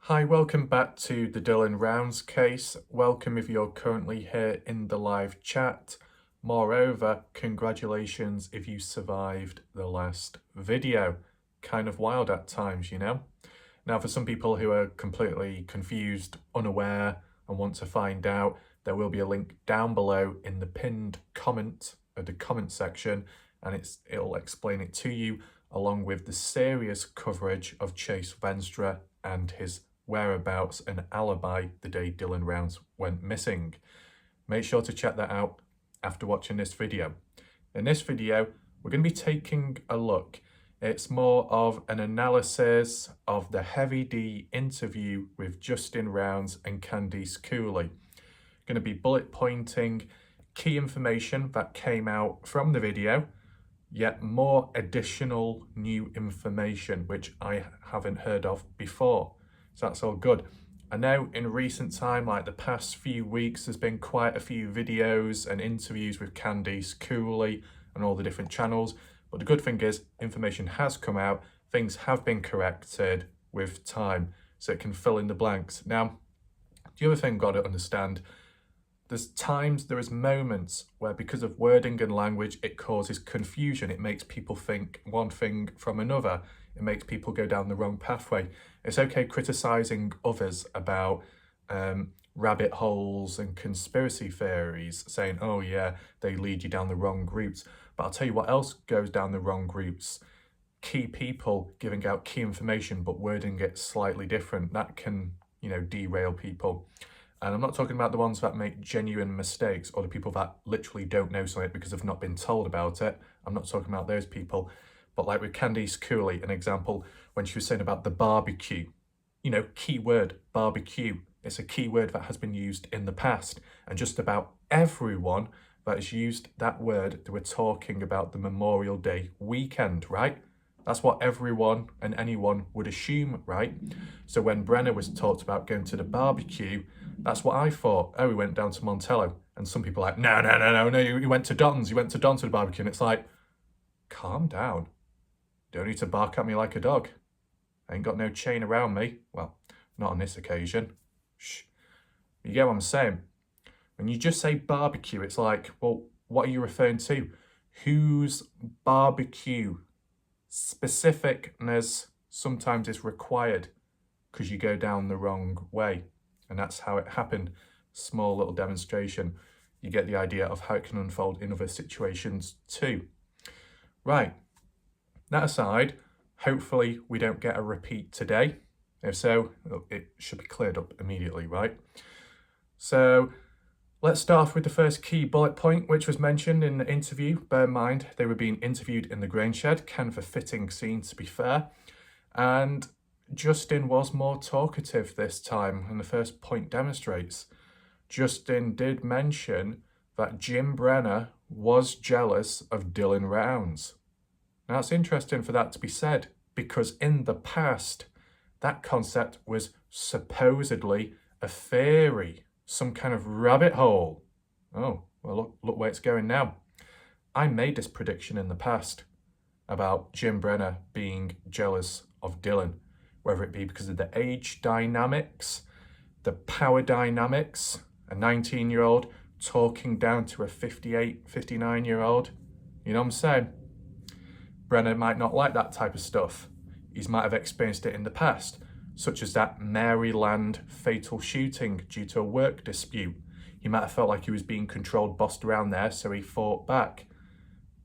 Hi, welcome back to the Dylan Rounds case. Welcome if you're currently here in the live chat. Moreover, congratulations if you survived the last video. Kind of wild at times, you know? Now, for some people who are completely confused, unaware, and want to find out, there will be a link down below in the pinned comment, or the comment section, and it'll explain it to you, along with the serious coverage of Chase Venstra and his whereabouts and alibi the day Dylan Rounds went missing. Make sure to check that out after watching this video. In this video, we're going to be taking a look. It's more of an analysis of the Heavy D interview with Justin Rounds and Candice Cooley. Going to be bullet pointing key information that came out from the video, yet more additional new information which I haven't heard of before. So that's all good. I know in recent time, like the past few weeks, there's been quite a few videos and interviews with Candice Cooley and all the different channels. But the good thing is information has come out, things have been corrected with time, so it can fill in the blanks. Now, the other thing you've got to understand, there is moments where because of wording and language, it causes confusion. It makes people think one thing from another. It makes people go down the wrong pathway. It's okay criticizing others about rabbit holes and conspiracy theories, saying, oh yeah, they lead you down the wrong routes. But I'll tell you what else goes down the wrong routes. Key people giving out key information, but wording it slightly different. That can, derail people. And I'm not talking about the ones that make genuine mistakes or the people that literally don't know something because they've not been told about it. I'm not talking about those people. But like with Candice Cooley, an example, when she was saying about the barbecue, key word, barbecue. It's a key word that has been used in the past. And just about everyone that has used that word, they were talking about the Memorial Day weekend, right? That's what everyone and anyone would assume, right? So when Brenner was talked about going to the barbecue, that's what I thought. Oh, he went down to Montello. And some people are like, no, he went to Don's. He went to Don's to the barbecue. And it's like, calm down. Don't need to bark at me like a dog. I ain't got no chain around me. Well, not on this occasion. Shh. You get what I'm saying? When you just say barbecue, it's like, well, what are you referring to? Whose barbecue? Specificness sometimes is required because you go down the wrong way. And that's how it happened. Small little demonstration. You get the idea of how it can unfold in other situations too. Right. That aside, hopefully we don't get a repeat today. If so, it should be cleared up immediately, right? So let's start off with the first key bullet point, which was mentioned in the interview. Bear in mind, they were being interviewed in the grain shed, kind of a fitting scene to be fair. And Justin was more talkative this time, and the first point demonstrates. Justin did mention that Jim Brenner was jealous of Dylan Rounds. Now, it's interesting for that to be said, because in the past, that concept was supposedly a theory, some kind of rabbit hole. Oh, well, look where it's going now. I made this prediction in the past about Jim Brenner being jealous of Dylan, whether it be because of the age dynamics, the power dynamics, a 19-year-old talking down to a 58, 59-year-old. You know what I'm saying? Brenner might not like that type of stuff. He might have experienced it in the past, such as that Maryland fatal shooting due to a work dispute. He might have felt like he was being controlled, bossed around there, so he fought back.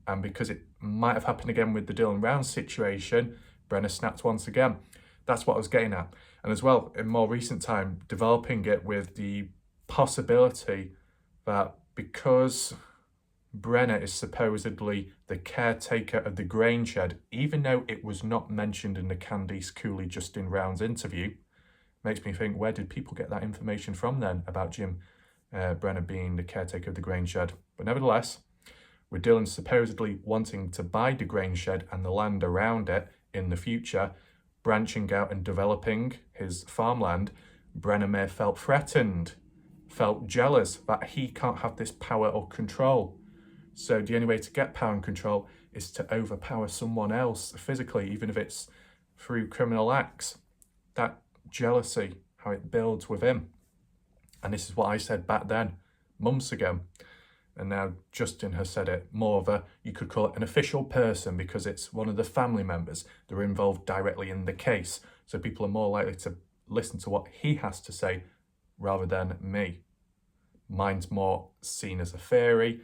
And because it might have happened again with the Dylan Rounds situation, Brenner snapped once again. That's what I was getting at. And as well, in more recent time, developing it with the possibility that because Brenner is supposedly the caretaker of the grain shed, even though it was not mentioned in the Candice Cooley Justin Rounds interview, makes me think, where did people get that information from then about Jim Brenner being the caretaker of the grain shed? But nevertheless, with Dylan supposedly wanting to buy the grain shed and the land around it in the future, branching out and developing his farmland, Brenner may have felt threatened, felt jealous that he can't have this power or control. So the only way to get power and control is to overpower someone else physically, even if it's through criminal acts. That jealousy, how it builds with him. And this is what I said back then, months ago. And now Justin has said it more of a, you could call it an official person, because it's one of the family members that are involved directly in the case. So people are more likely to listen to what he has to say rather than me. Mine's more seen as a theory.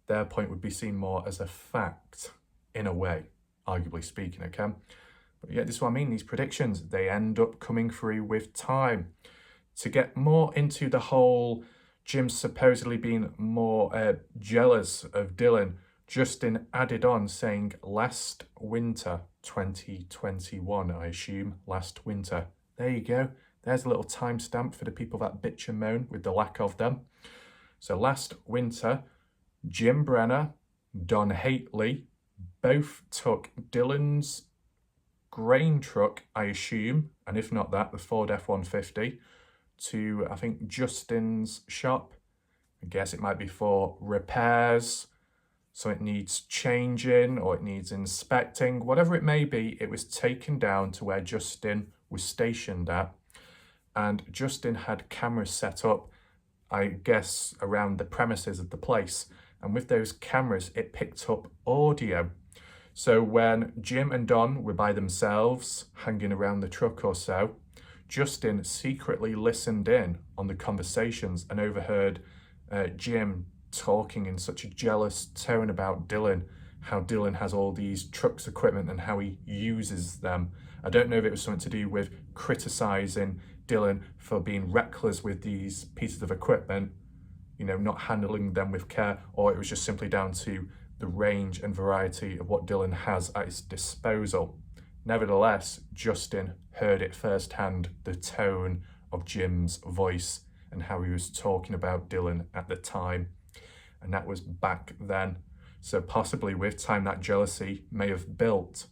Their point would be seen more as a fact, in a way, arguably speaking, okay? But yeah, this is what I mean, these predictions, they end up coming through with time. To get more into the whole Jim supposedly being more jealous of Dylan, Justin added on saying last winter 2021, I assume, last winter. There you go. There's a little timestamp for the people that bitch and moan with the lack of them. So last winter, Jim Brenner, Don Hately, both took Dylan's grain truck, I assume, and if not that, the Ford F-150, to, I think, Justin's shop. I guess it might be for repairs, so it needs changing or it needs inspecting. Whatever it may be, it was taken down to where Justin was stationed at. And Justin had cameras set up, I guess, around the premises of the place. And with those cameras, it picked up audio. So when Jim and Don were by themselves, hanging around the truck or so, Justin secretly listened in on the conversations and overheard Jim talking in such a jealous tone about Dylan, how Dylan has all these trucks equipment and how he uses them. I don't know if it was something to do with criticising Dylan for being reckless with these pieces of equipment, you know, not handling them with care, or it was just simply down to the range and variety of what Dylan has at his disposal. Nevertheless, Justin heard it firsthand, the tone of Jim's voice and how he was talking about Dylan at the time. And that was back then. So possibly with time, that jealousy may have built.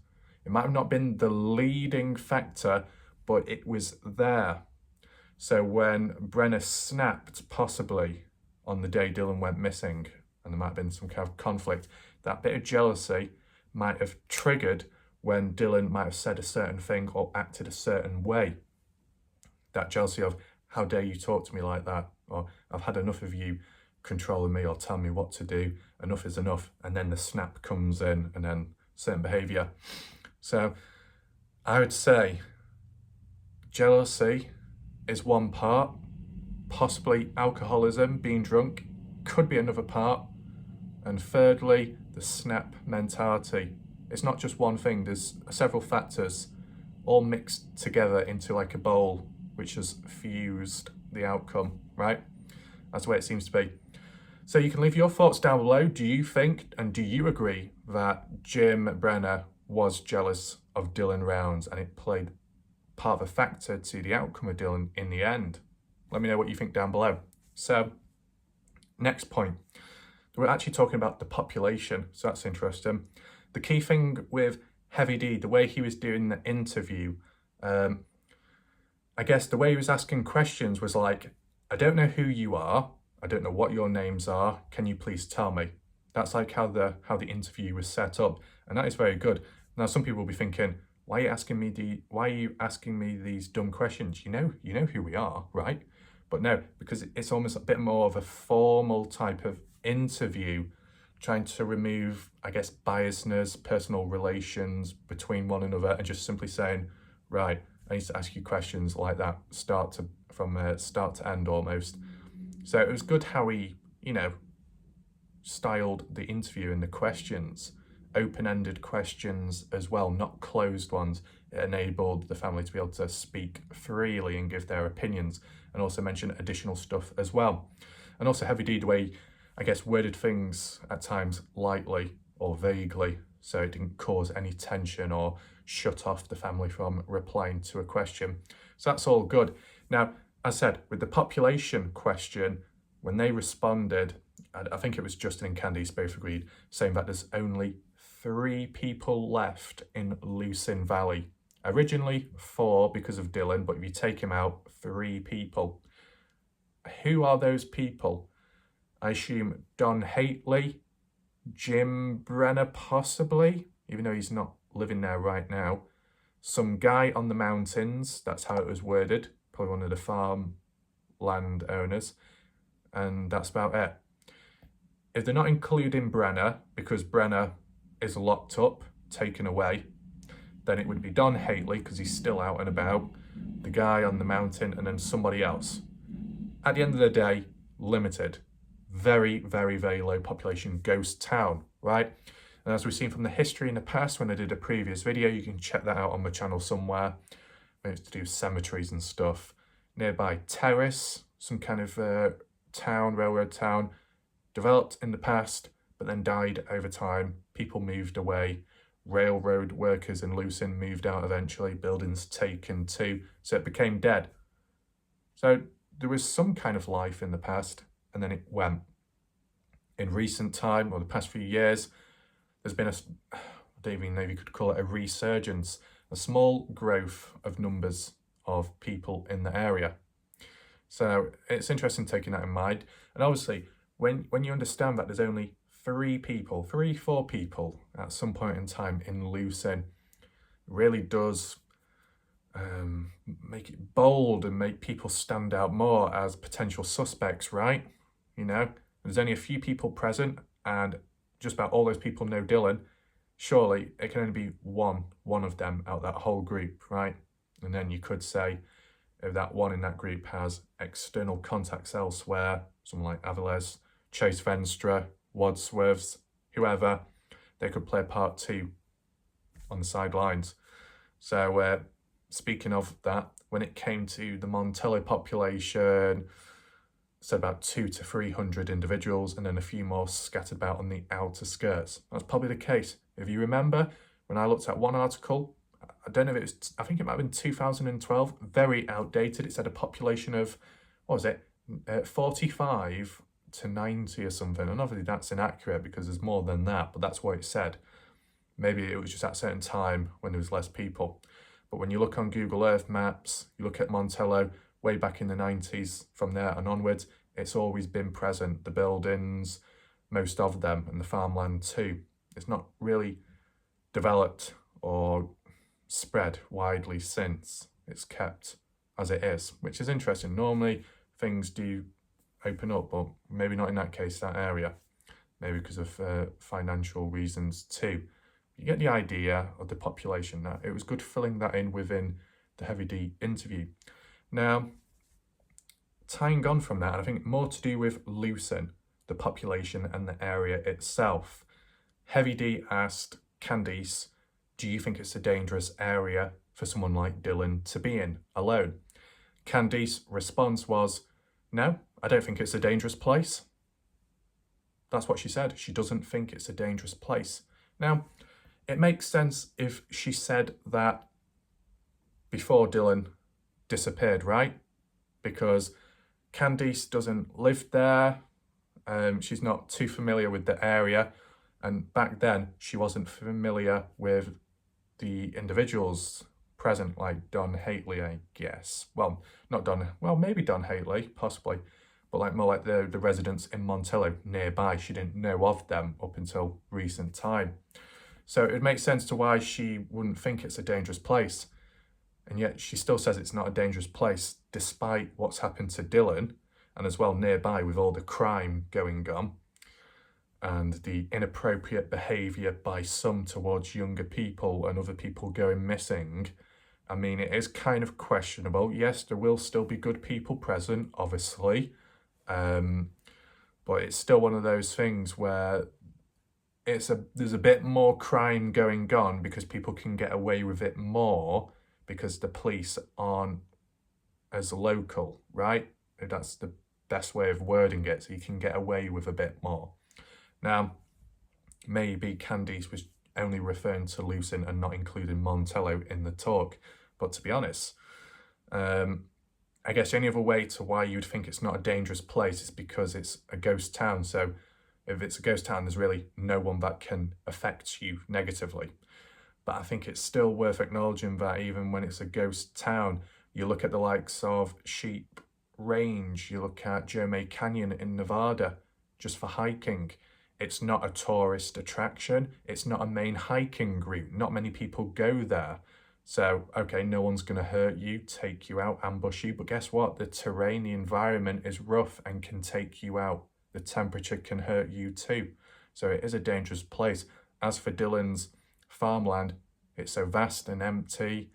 It might have not been the leading factor, but it was there. So when Brenner snapped, possibly on the day Dylan went missing, and there might have been some kind of conflict, that bit of jealousy might have triggered when Dylan might have said a certain thing or acted a certain way. That jealousy of, how dare you talk to me like that? Or I've had enough of you controlling me or telling me what to do. Enough is enough. And then the snap comes in, and then certain behaviour. So I would say jealousy is one part. Possibly alcoholism, being drunk, could be another part. And thirdly, the snap mentality. It's not just one thing, there's several factors all mixed together into like a bowl, which has fused the outcome, right? That's the way it seems to be. So you can leave your thoughts down below. Do you think and do you agree that Jim Brenner was jealous of Dylan Rounds and it played part of a factor to the outcome of Dylan in the end? Let me know what you think down below. So, next point. We're actually talking about the population, so that's interesting. The key thing with Heavy D, the way he was doing the interview, I guess the way he was asking questions was like, I don't know who you are, I don't know what your names are, can you please tell me? That's like how the interview was set up, and that is very good. Now some people will be thinking, why are you asking me these dumb questions? You know who we are, right? But no, because it's almost a bit more of a formal type of interview, trying to remove, I guess, biasness, personal relations between one another, and just simply saying, right, I need to ask you questions like that, from start to end almost. So it was good how he, styled the interview and the questions, open-ended questions as well, not closed ones. It enabled the family to be able to speak freely and give their opinions, and also mention additional stuff as well. And also Heavy D, the way, I guess, worded things at times lightly or vaguely, so it didn't cause any tension or shut off the family from replying to a question. So that's all good. Now, as I said, with the population question, when they responded, I think it was Justin and Candice both agreed, saying that there's only 3 people left in Lucin Valley. Originally 4 because of Dylan, but if you take him out, 3 people. Who are those people? I assume Don Hately, Jim Brenner possibly, even though he's not living there right now. some guy on the mountains, that's how it was worded, probably one of the farm land owners, and that's about it. If they're not including Brenner, because Brenner is locked up, taken away, then it would be Don Haley, because he's still out and about, the guy on the mountain, and then somebody else. At the end of the day, limited. Very, very, very low population ghost town, right? And as we've seen from the history in the past, when I did a previous video, you can check that out on my channel somewhere. It's to do with cemeteries and stuff. Nearby Terrace, some kind of town, railroad town, developed in the past, but then died over time. People moved away. Railroad workers in Lucin moved out eventually. Buildings taken too. So it became dead. So there was some kind of life in the past, and then it went. In recent time, or the past few years, there's been I don't even know if you could call it a resurgence, a small growth of numbers of people in the area. So it's interesting taking that in mind. And obviously, when you understand that there's only 4 people at some point in time in Lucin, really does make it bold and make people stand out more as potential suspects, right? You know, there's only a few people present and just about all those people know Dylan. Surely it can only be one of them out of that whole group, right? And then you could say, if that one in that group has external contacts elsewhere, someone like Aviles, Chase Venstra, Wadsworths, whoever, they could play a part too on the sidelines. So speaking of that, when it came to the Montello population, said about 200 to 300 individuals and then a few more scattered about on the outer skirts. That's probably the case. If you remember, when I looked at one article, I don't know if it was, I think it might have been 2012, very outdated. It said a population of, what was it, 45 to 90 or something. And obviously that's inaccurate because there's more than that, but that's what it said. Maybe it was just at a certain time when there was less people. But when you look on Google Earth maps, you look at Montello, way back in the 90s, from there and onwards, it's always been present. The buildings, most of them, and the farmland too. It's not really developed or spread widely since. It's kept as it is, which is interesting. Normally things do open up, but maybe not in that case, that area. Maybe because of financial reasons too. You get the idea of the population. That it was good filling that in within the Heavy D interview. Now, tying on from that, I think more to do with Lucin, the population and the area itself. Heavy D asked Candice, do you think it's a dangerous area for someone like Dylan to be in alone? Candice's response was, no, I don't think it's a dangerous place. That's what she said. She doesn't think it's a dangerous place. Now, it makes sense if she said that before Dylan disappeared, right? Because Candice doesn't live there. She's not too familiar with the area. And back then, she wasn't familiar with the individuals present, like Don Haley, I guess. Well, not Don, well, maybe Don Haley, possibly. But like more like the residents in Montello nearby. She didn't know of them up until recent time. So it makes sense to why she wouldn't think it's a dangerous place. And yet she still says it's not a dangerous place, despite what's happened to Dylan, and as well nearby with all the crime going on, and the inappropriate behaviour by some towards younger people and other people going missing. I mean, it is kind of questionable. Yes, there will still be good people present, obviously, but it's still one of those things where there's a bit more crime going on because people can get away with it more because the police aren't as local, right? That's the best way of wording it, so you can get away with a bit more. Now, maybe Candice was only referring to Lucin and not including Montello in the talk, but to be honest, I guess any other way to why you'd think it's not a dangerous place is because it's a ghost town. So if it's a ghost town, there's really no one that can affect you negatively. But I think it's still worth acknowledging that even when it's a ghost town, you look at the likes of Sheep Range, you look at Jerme Canyon in Nevada, just for hiking. It's not a tourist attraction. It's not a main hiking route. Not many people go there. So, okay, no one's going to hurt you, take you out, ambush you. But guess what? The terrain, the environment is rough and can take you out. The temperature can hurt you too. So it is a dangerous place. As for Dylan's farmland, it's so vast and empty.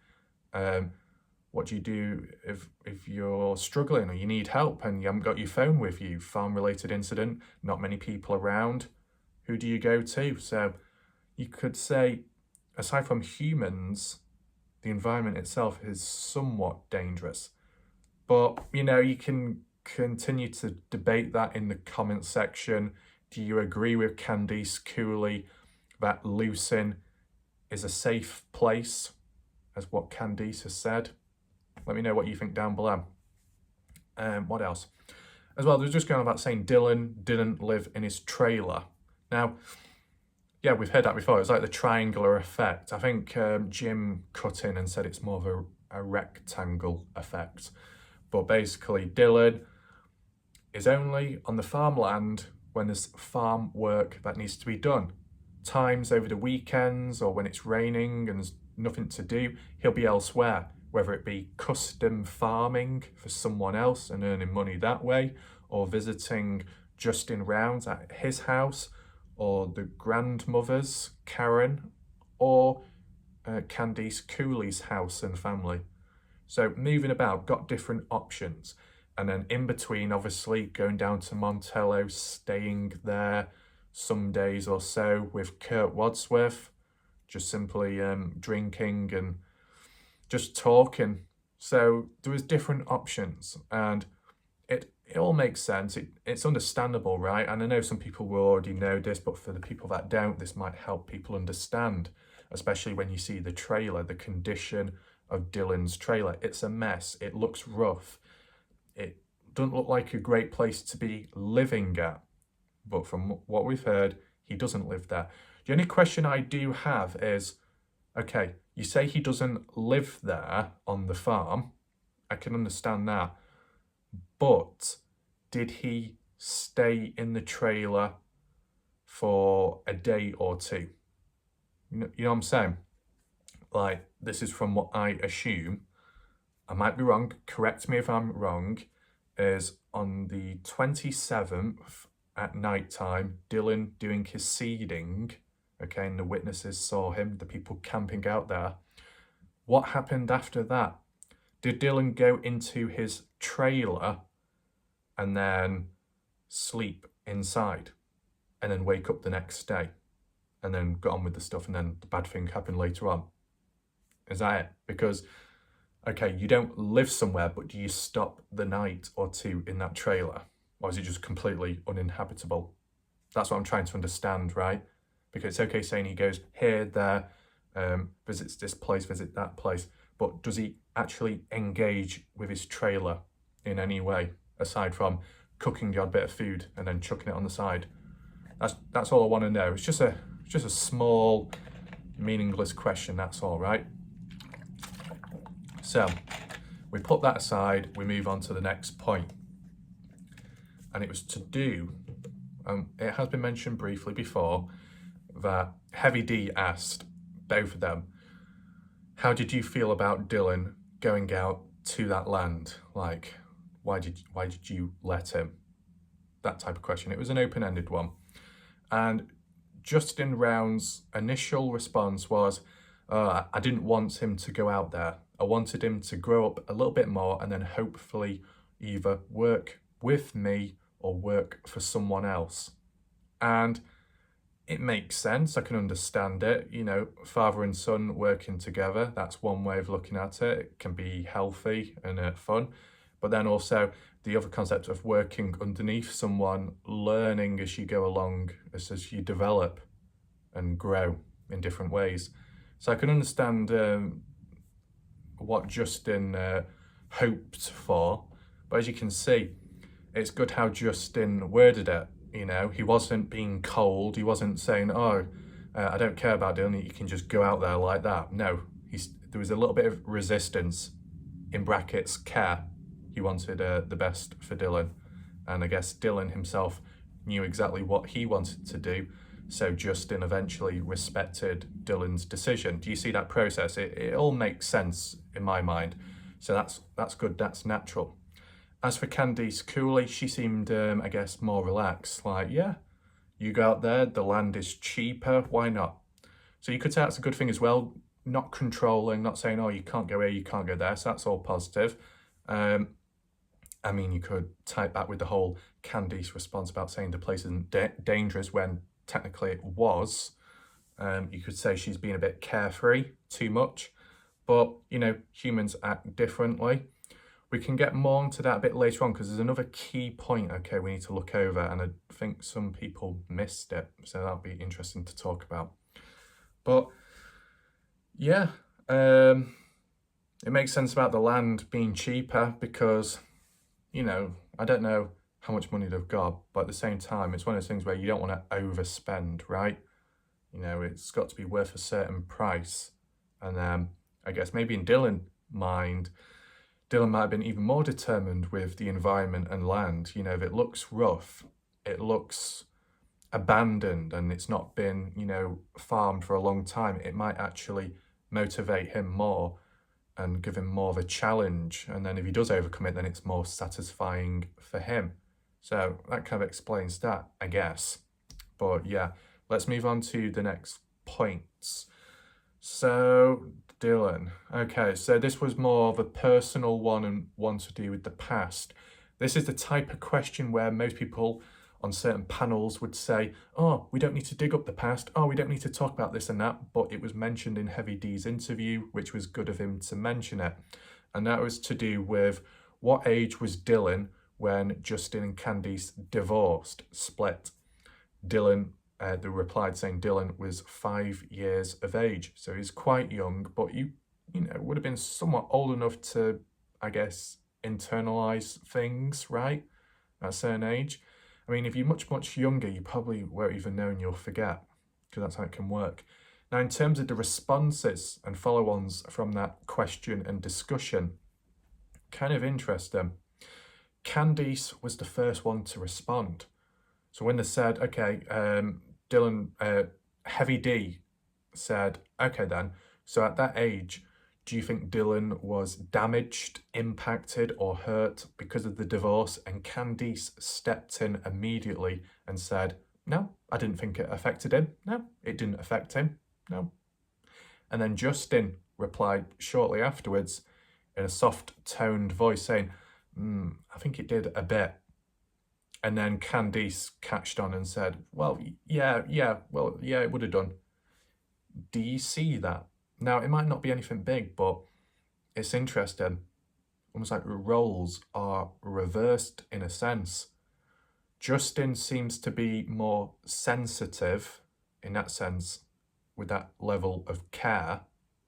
What do you do if you're struggling or you need help and you haven't got your phone with you? Farm-related incident, not many people around. Who do you go to? So you could say, aside from humans, the environment itself is somewhat dangerous. But, you can continue to debate that in the comment section. Do you agree with Candice Cooley that Lucin is a safe place, as what Candice has said? Let me know what you think down below. What else? As well, there's just going about saying Dylan didn't live in his trailer. Now, yeah, we've heard that before. It's like the triangular effect. I think Jim cut in and said it's more of a rectangle effect. But basically, Dylan is only on the farmland when there's farm work that needs to be done. Times over the weekends or when it's raining and there's nothing to do, he'll be elsewhere, whether it be custom farming for someone else and earning money that way, or visiting Justin rounds at his house, or the grandmother's, Karen, or Candice Cooley's house and family. So moving about, got different options. And then in between, obviously, going down to Montello, staying there some days or so with Kurt Wadsworth, just simply drinking and just talking. So there was different options, and it all makes sense. It's understandable, right? And I know some people will already know this, but for the people that don't, this might help people understand, especially when you see the trailer, the condition of Dylan's trailer. It's a mess. It looks rough. It doesn't look like a great place to be living at. But from what we've heard, he doesn't live there. The only question I do have is, okay, you say he doesn't live there on the farm. I can understand that. But did he stay in the trailer for a day or two? You know what I'm saying? Like, this is from what I assume. I might be wrong. Correct me if I'm wrong. Is on the 27th at night time, Dylan doing his seeding, okay, and the witnesses saw him, the people camping out there. What happened after that? Did Dylan go into his trailer and then sleep inside and then wake up the next day and then get on with the stuff and then the bad thing happened later on? Is that it? Because, okay, you don't live somewhere, but do you stop the night or two in that trailer? Or is it just completely uninhabitable? That's what I'm trying to understand, right? Because it's okay saying he goes here, there, visits this place, visit that place, but does he actually engage with his trailer in any way, aside from cooking the odd bit of food and then chucking it on the side? That's all I want to know. It's just a small, meaningless question, that's all, right? So we put that aside, we move on to the next point. And it was to do, it has been mentioned briefly before, that Heavy D asked both of them, how did you feel about Dylan going out to that land? Like, why did you let him? That type of question. It was an open-ended one. And Justin Round's initial response was, I didn't want him to go out there. I wanted him to grow up a little bit more and then hopefully either work with me or work for someone else. And it makes sense. I can understand it. You know, father and son working together, that's one way of looking at it. It can be healthy and fun. But then also the other concept of working underneath someone, learning as you go along, as you develop and grow in different ways. So I can understand what Justin hoped for. But as you can see, it's good how Justin worded it. You know, he wasn't being cold. He wasn't saying, I don't care about Dylan, you can just go out there like that. No, there was a little bit of resistance, in brackets, care. He wanted the best for Dylan. And I guess Dylan himself knew exactly what he wanted to do. So Justin eventually respected Dylan's decision. Do you see that process? It all makes sense in my mind. So that's good, that's natural. As for Candice Cooley, she seemed, I guess, more relaxed. Like, yeah, you go out there, the land is cheaper, why not? So you could say that's a good thing as well, not controlling, not saying, oh, you can't go here, you can't go there. So that's all positive. I mean, you could type back with the whole Candice response about saying the place isn't dangerous when technically it was. You could say she's been a bit carefree, too much. But, you know, humans act differently. We can get more into that a bit later on because there's another key point, okay, we need to look over, and I think some people missed it. So that'll be interesting to talk about. But, yeah, it makes sense about the land being cheaper because, you know, I don't know how much money they've got, but at the same time, it's one of those things where you don't want to overspend, right? You know, it's got to be worth a certain price. And I guess maybe in Dylan's mind, Dylan might have been even more determined with the environment and land. You know, if it looks rough, it looks abandoned and it's not been, you know, farmed for a long time, it might actually motivate him more and give him more of a challenge. And then if he does overcome it, then it's more satisfying for him. So that kind of explains that, I guess. But yeah, let's move on to the next points. So Dylan, okay, so this was more of a personal one and one to do with the past. This is the type of question where most people on certain panels would say, oh, we don't need to dig up the past, oh, we don't need to talk about this and that, but it was mentioned in Heavy D's interview, which was good of him to mention it. And that was to do with what age was Dylan when Justin and Candice divorced, split. Dylan, they replied saying Dylan was 5 years of age. So he's quite young, but you know, would have been somewhat old enough to, I guess, internalize things, right? At a certain age. I mean, if you're much, much younger, you probably won't even know and you'll forget, because that's how it can work. Now, in terms of the responses and follow-ons from that question and discussion, kind of interesting. Candice was the first one to respond. So when they said, okay, Dylan, Heavy D said, okay then, so at that age, do you think Dylan was damaged, impacted or hurt because of the divorce? And Candice stepped in immediately and said, no, I didn't think it affected him. No, it didn't affect him. No. And then Justin replied shortly afterwards in a soft-toned voice saying, I think it did a bit. And then Candice catched on and said, well, yeah, it would have done. Do you see that? Now, it might not be anything big, but it's interesting. Almost like roles are reversed in a sense. Justin seems to be more sensitive in that sense, with that level of care,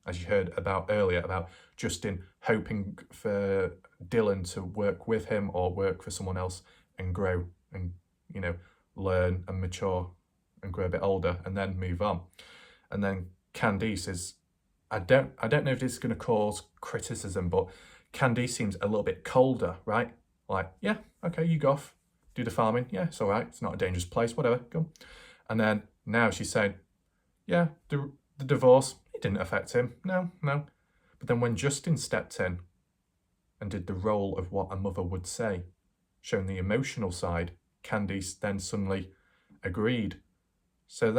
as you heard about earlier, about Justin hoping for Dylan to work with him or work for someone else and grow and, you know, learn and mature and grow a bit older and then move on. And then Candice is, I don't know if this is going to cause criticism, but Candice seems a little bit colder, right? Like, yeah, okay, you go off, do the farming. Yeah, it's all right. It's not a dangerous place, whatever, go. And then now she's saying, yeah, the divorce, it didn't affect him. No. But then when Justin stepped in and did the role of what a mother would say, showing the emotional side, Candice then suddenly agreed. So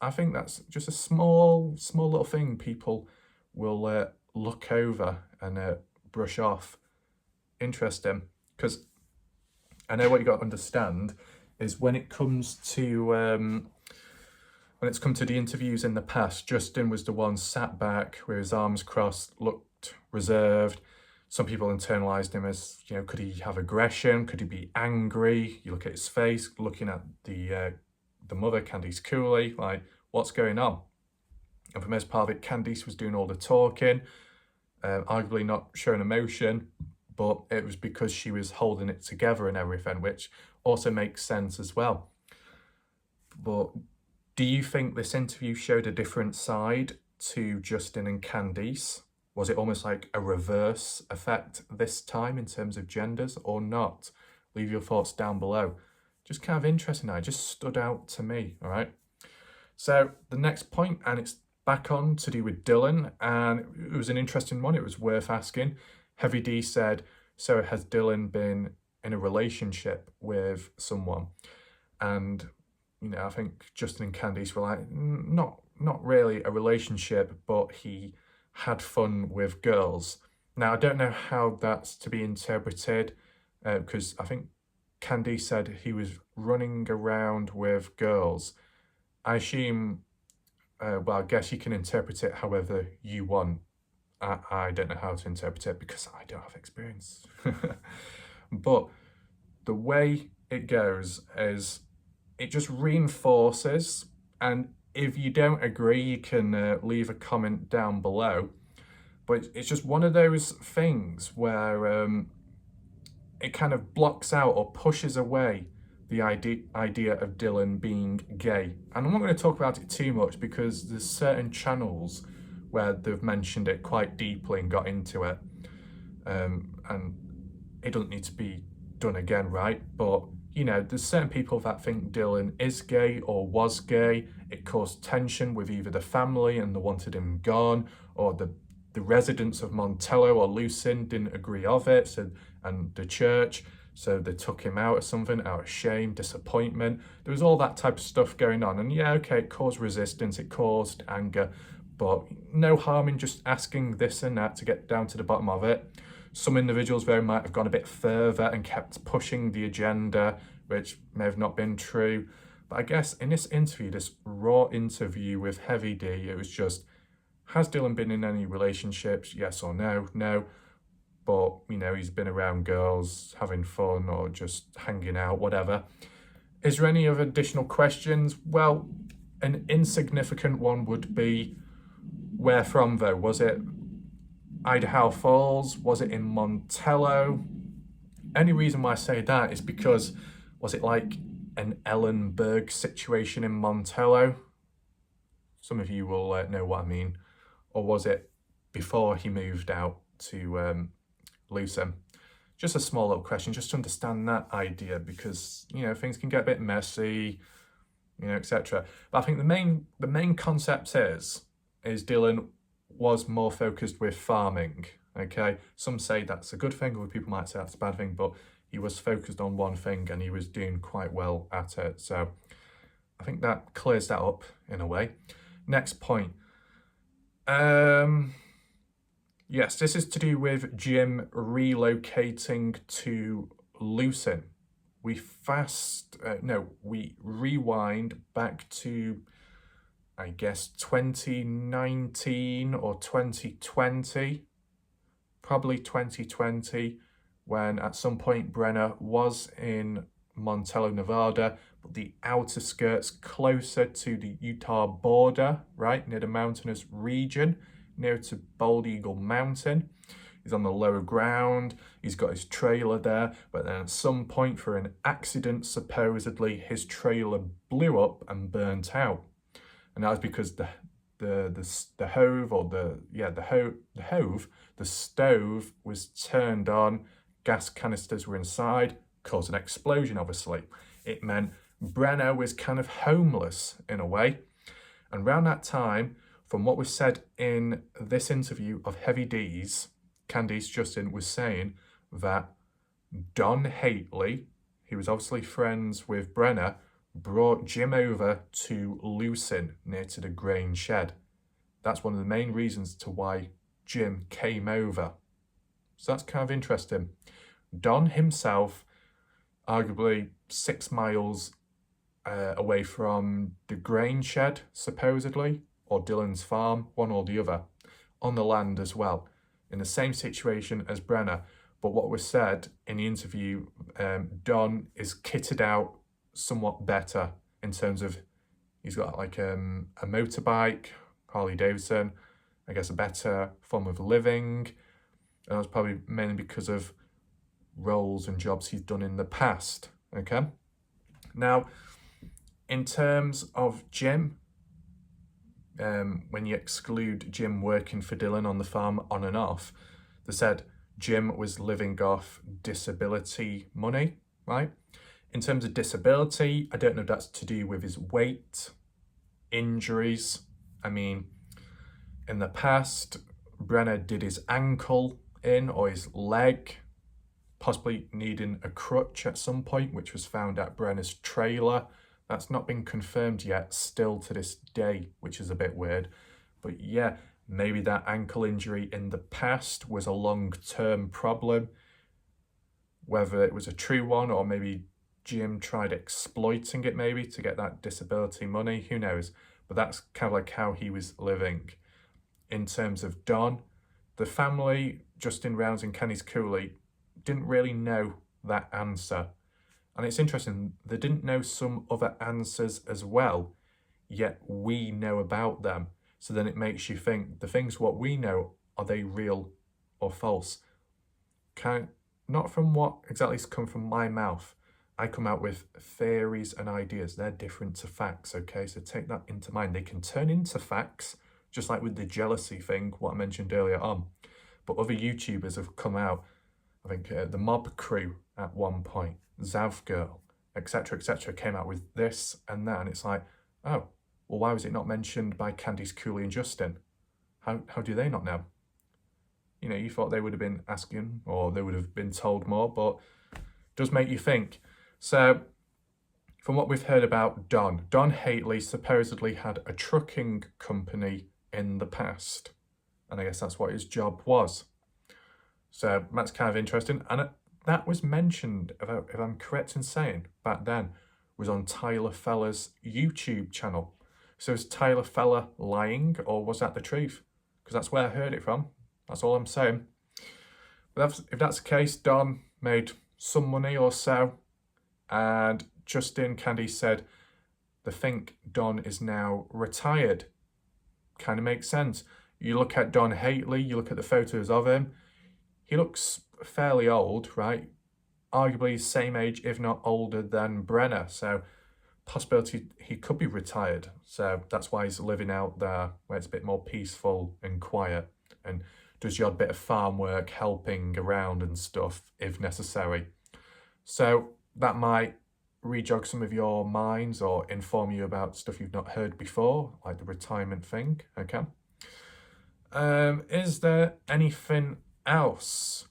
I think that's just a small little thing people will look over and brush off. Interesting, because I know what you got to understand is when it comes to the interviews in the past, Justin was the one sat back with his arms crossed, looked reserved. Some people internalized him as, you know, could he have aggression? Could he be angry? You look at his face, looking at the mother, Candice Cooley, like, what's going on? And for the most part of it, Candice was doing all the talking, arguably not showing emotion, but it was because she was holding it together and everything, which also makes sense as well. But do you think this interview showed a different side to Justin and Candice? Was it almost like a reverse effect this time in terms of genders or not? Leave your thoughts down below. Just kind of interesting. It just stood out to me, all right? So the next point, and it's back on to do with Dylan, and it was an interesting one. It was worth asking. Heavy D said, so has Dylan been in a relationship with someone? And, you know, I think Justin and Candice were like, not really a relationship, but he had fun with girls. Now, I don't know how that's to be interpreted, because I think Candice said he was running around with girls. I assume, well, I guess you can interpret it however you want. I don't know how to interpret it because I don't have experience. But the way it goes is it just reinforces, and if you don't agree, you can leave a comment down below. But it's just one of those things where it kind of blocks out or pushes away the idea of Dylan being gay. And I'm not going to talk about it too much because there's certain channels where they've mentioned it quite deeply and got into it. And it doesn't need to be done again, right? But, you know, there's certain people that think Dylan is gay or was gay. It caused tension with either the family and they wanted him gone, or the residents of Montello or Lucin didn't agree of it, so, and the church, so they took him out of something, out of shame, disappointment. There was all that type of stuff going on, and yeah, okay, it caused resistance, it caused anger, but no harm in just asking this and that to get down to the bottom of it. Some individuals though might have gone a bit further and kept pushing the agenda, which may have not been true. But I guess in this interview, this raw interview with Heavy D, it was just, has Dylan been in any relationships? Yes or no? No. But, you know, he's been around girls, having fun or just hanging out, whatever. Is there any other additional questions? Well, an insignificant one would be, where from though? Was it Idaho Falls? Was it in Montello? Any reason why I say that is because, was it like an Ellenberg situation in Montello? Some of you will know what I mean. Or was it before he moved out to Lucin? Just a small little question, just to understand that idea, because, you know, things can get a bit messy, you know, etc. But I think the main concept is Dylan was more focused with farming, okay? Some say that's a good thing, or people might say that's a bad thing, but he was focused on one thing and he was doing quite well at it. So I think that clears that up in a way. Next point. Yes, this is to do with Jim relocating to Lucin. We rewind back to, I guess, 2019 or 2020, probably 2020, when at some point Brenner was in Montello, Nevada, but the outer skirts closer to the Utah border, right, near the mountainous region, near to Bald Eagle Mountain. He's on the lower ground, he's got his trailer there, but then at some point for an accident, supposedly, his trailer blew up and burnt out. And that was because the stove was turned on, gas canisters were inside, caused an explosion, obviously. It meant Brenner was kind of homeless in a way. And around that time, from what was said in this interview of Heavy D's, Candice Justin was saying that Don Hately, he was obviously friends with Brenner, brought Jim over to Lucin, near to the grain shed. That's one of the main reasons to why Jim came over. So that's kind of interesting. Don himself, arguably 6 miles away from the grain shed, supposedly, or Dylan's farm, one or the other, on the land as well, in the same situation as Brenner. But what was said in the interview, Don is kitted out somewhat better in terms of, he's got like a motorbike, Harley Davidson, I guess a better form of living. And that's probably mainly because of roles and jobs he's done in the past, okay? Now, in terms of Jim, when you exclude Jim working for Dylan on the farm on and off, they said Jim was living off disability money, right? In terms of disability, I don't know if that's to do with his weight, injuries. I mean, in the past, Brenner did his ankle in or his leg, possibly needing a crutch at some point, which was found at Brenner's trailer. That's not been confirmed yet, still to this day, which is a bit weird. But yeah, maybe that ankle injury in the past was a long-term problem, whether it was a true one or maybe Jim tried exploiting it maybe to get that disability money, who knows. But that's kind of like how he was living. In terms of Don, the family, Justin Rounds and Candice Cooley, didn't really know that answer. And it's interesting, they didn't know some other answers as well, yet we know about them. So then it makes you think, the things what we know, are they real or false? Not from what exactly has come from my mouth. I come out with theories and ideas. They're different to facts, okay? So take that into mind. They can turn into facts, just like with the jealousy thing, what I mentioned earlier on. But other YouTubers have come out, I think the Mob Crew at one point, Zav Girl, etc., came out with this and that. And it's like, oh, well, why was it not mentioned by Candice Cooley and Justin? How do they not know? You know, you thought they would have been asking or they would have been told more, but it does make you think. So from what we've heard about Don Hately supposedly had a trucking company in the past. And I guess that's what his job was. So that's kind of interesting. And that was mentioned, if I'm correct in saying, back then, was on Tyler Feller's YouTube channel. So is Tyler Feller lying, or was that the truth? Because that's where I heard it from. That's all I'm saying. But if that's the case, Don made some money or so. And Justin Candy said, they think Don is now retired. Kind of makes sense. You look at Don Hately, you look at the photos of him, he looks fairly old, right? Arguably same age, if not older than Brenner. So possibility he could be retired. So that's why he's living out there where it's a bit more peaceful and quiet and does your bit of farm work, helping around and stuff if necessary. So that might rejog some of your minds or inform you about stuff you've not heard before, like the retirement thing, okay? Is there anything else?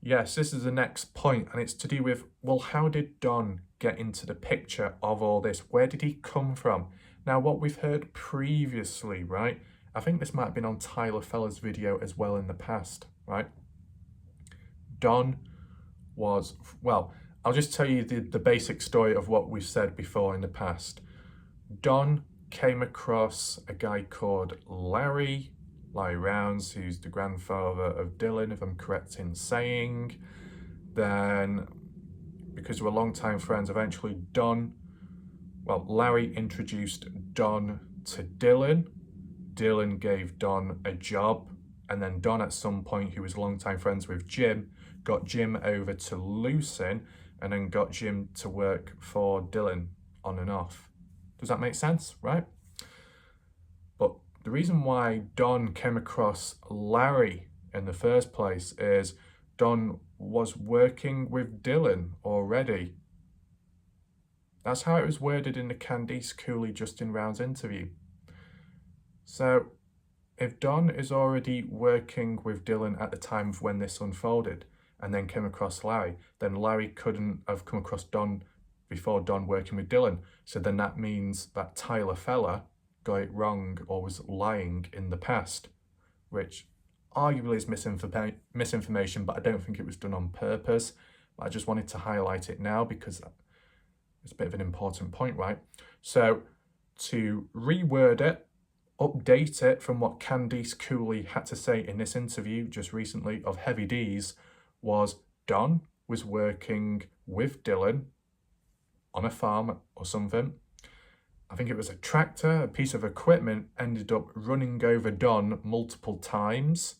Yes, this is the next point, and it's to do with, well, how did Don get into the picture of all this? Where did he come from? Now, what we've heard previously, right? I think this might have been on Tyler Feller's video as well in the past, right? Don was, well, I'll just tell you the basic story of what we've said before in the past. Don came across a guy called Larry Rounds, who's the grandfather of Dylan, if I'm correct in saying. Then, because we're longtime friends, eventually Larry introduced Don to Dylan. Dylan gave Don a job, and then Don at some point, who was longtime friends with Jim, got Jim over to Lucin, and then got Jim to work for Dylan on and off. Does that make sense, right? But the reason why Don came across Larry in the first place is Don was working with Dylan already. That's how it was worded in the Candice Cooley Justin Rounds interview. So if Don is already working with Dylan at the time of when this unfolded and then came across Larry, then Larry couldn't have come across Don before Don working with Dylan. So then that means that Tyler Feller got it wrong or was lying in the past, which arguably is misinformation, but I don't think it was done on purpose. But I just wanted to highlight it now because it's a bit of an important point, right? So to reword it, update it from what Candice Cooley had to say in this interview just recently of Heavy D's, was Don was working with Dylan on a farm or something. I think it was a tractor, a piece of equipment ended up running over Don multiple times.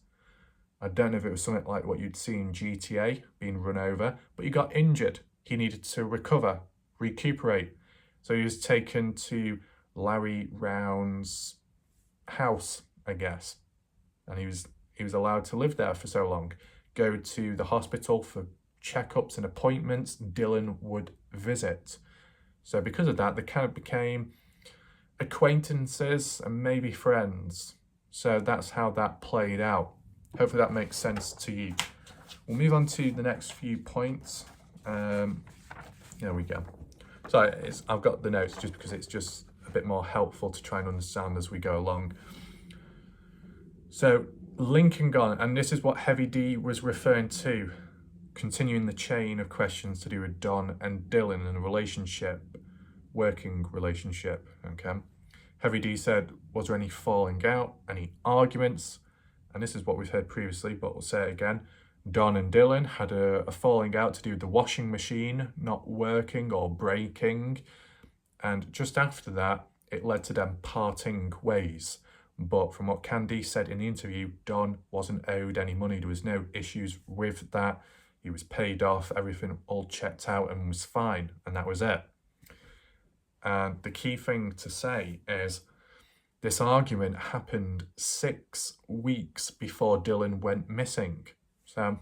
I don't know if it was something like what you'd see in GTA, being run over, but he got injured. He needed to recover, recuperate. So he was taken to Larry Rounds' house, I guess. And he was allowed to live there for so long. Go to the hospital for checkups and appointments Dylan would visit. So because of that, there kind of became acquaintances and maybe friends. So that's how that played out. Hopefully that makes sense to you. We'll move on to the next few points. There we go. So I've got the notes just because it's just a bit more helpful to try and understand as we go along. So Lincoln gone, and this is what Heavy D was referring to, continuing the chain of questions to do with Don and Dylan and a relationship, working relationship, okay? Heavy D said, was there any falling out, any arguments? And this is what we've heard previously, but we'll say it again. Don and Dylan had a falling out to do with the washing machine not working or breaking. And just after that, it led to them parting ways. But from what Candice said in the interview, Don wasn't owed any money. There was no issues with that. He was paid off, everything all checked out and was fine. And that was it. And the key thing to say is this argument happened 6 weeks before Dylan went missing. So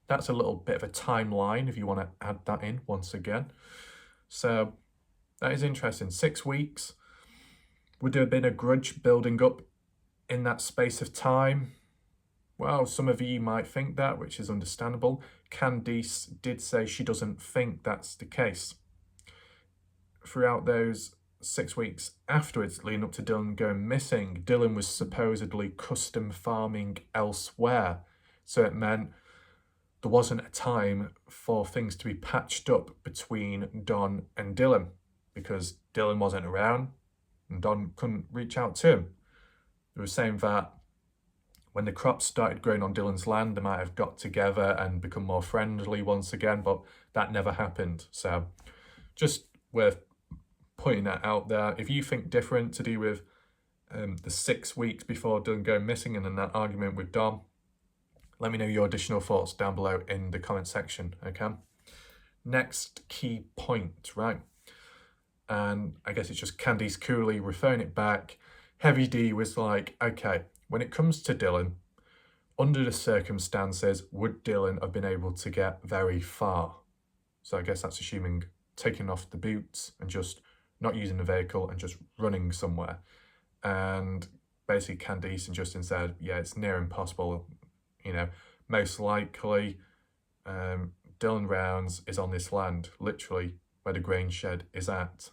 that's a little bit of a timeline if you want to add that in once again. So that is interesting. 6 weeks. Would there have been a grudge building up in that space of time? Well, some of you might think that, which is understandable. Candice did say she doesn't think that's the case. Throughout those 6 weeks afterwards, leading up to Dylan going missing, Dylan was supposedly custom farming elsewhere. So it meant there wasn't a time for things to be patched up between Don and Dylan because Dylan wasn't around and Don couldn't reach out to him. They were saying that when the crops started growing on Dylan's land, they might have got together and become more friendly once again, but that never happened. So just worth putting that out there. If you think different to do with the 6 weeks before Dylan going missing and then that argument with Don, let me know your additional thoughts down below in the comment section, okay? Next key point, right? And I guess it's just Candice Cooley referring it back. Heavy D was like, okay, when it comes to Dylan, under the circumstances, would Dylan have been able to get very far? So I guess that's assuming taking off the boots and just not using the vehicle and just running somewhere. And basically Candice and Justin said, yeah, it's near impossible. You know, most likely Dylan Rounds is on this land, literally where the grain shed is at.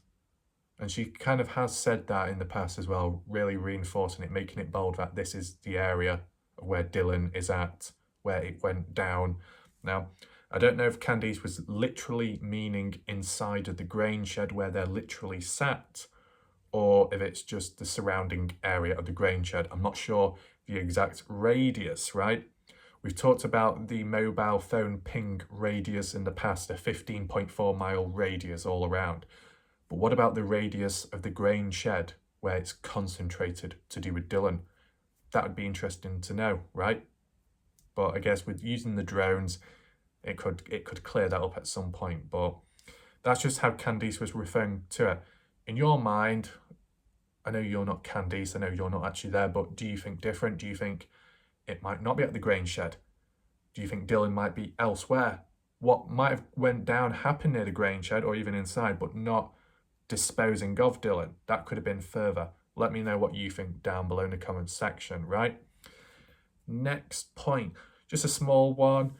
And she kind of has said that in the past as well, really reinforcing it, making it bold that this is the area where Dylan is at, where it went down. Now, I don't know if Candice was literally meaning inside of the grain shed where they're literally sat, or if it's just the surrounding area of the grain shed. I'm not sure the exact radius, right? We've talked about the mobile phone ping radius in the past, a 15.4 mile radius all around. But what about the radius of the grain shed where it's concentrated to do with Dylan? That would be interesting to know, right? But I guess with using the drones, it could clear that up at some point. But that's just how Candice was referring to it. In your mind, I know you're not Candice, I know you're not actually there, but do you think different? Do you think it might not be at the grain shed? Do you think Dylan might be elsewhere? What might have went down happened near the grain shed or even inside, but not disposing of Dylan? That could have been further. Let me know what you think down below in the comments section, right? Next point, just a small one.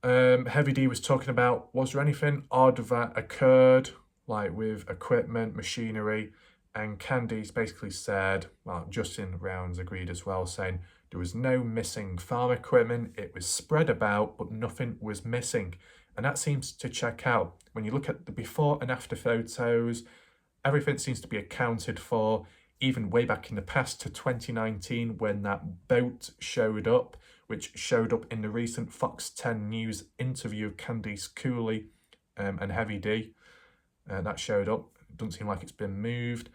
Heavy D was talking about, was there anything odd that occurred, like with equipment, machinery? And Candice basically said, well, Justin Rounds agreed as well, saying there was no missing farm equipment. It was spread about, but nothing was missing. And that seems to check out. When you look at the before and after photos, everything seems to be accounted for, even way back in the past to 2019 when that boat showed up, which showed up in the recent Fox 10 News interview of Candice Cooley and Heavy D. That showed up. It doesn't seem like it's been moved.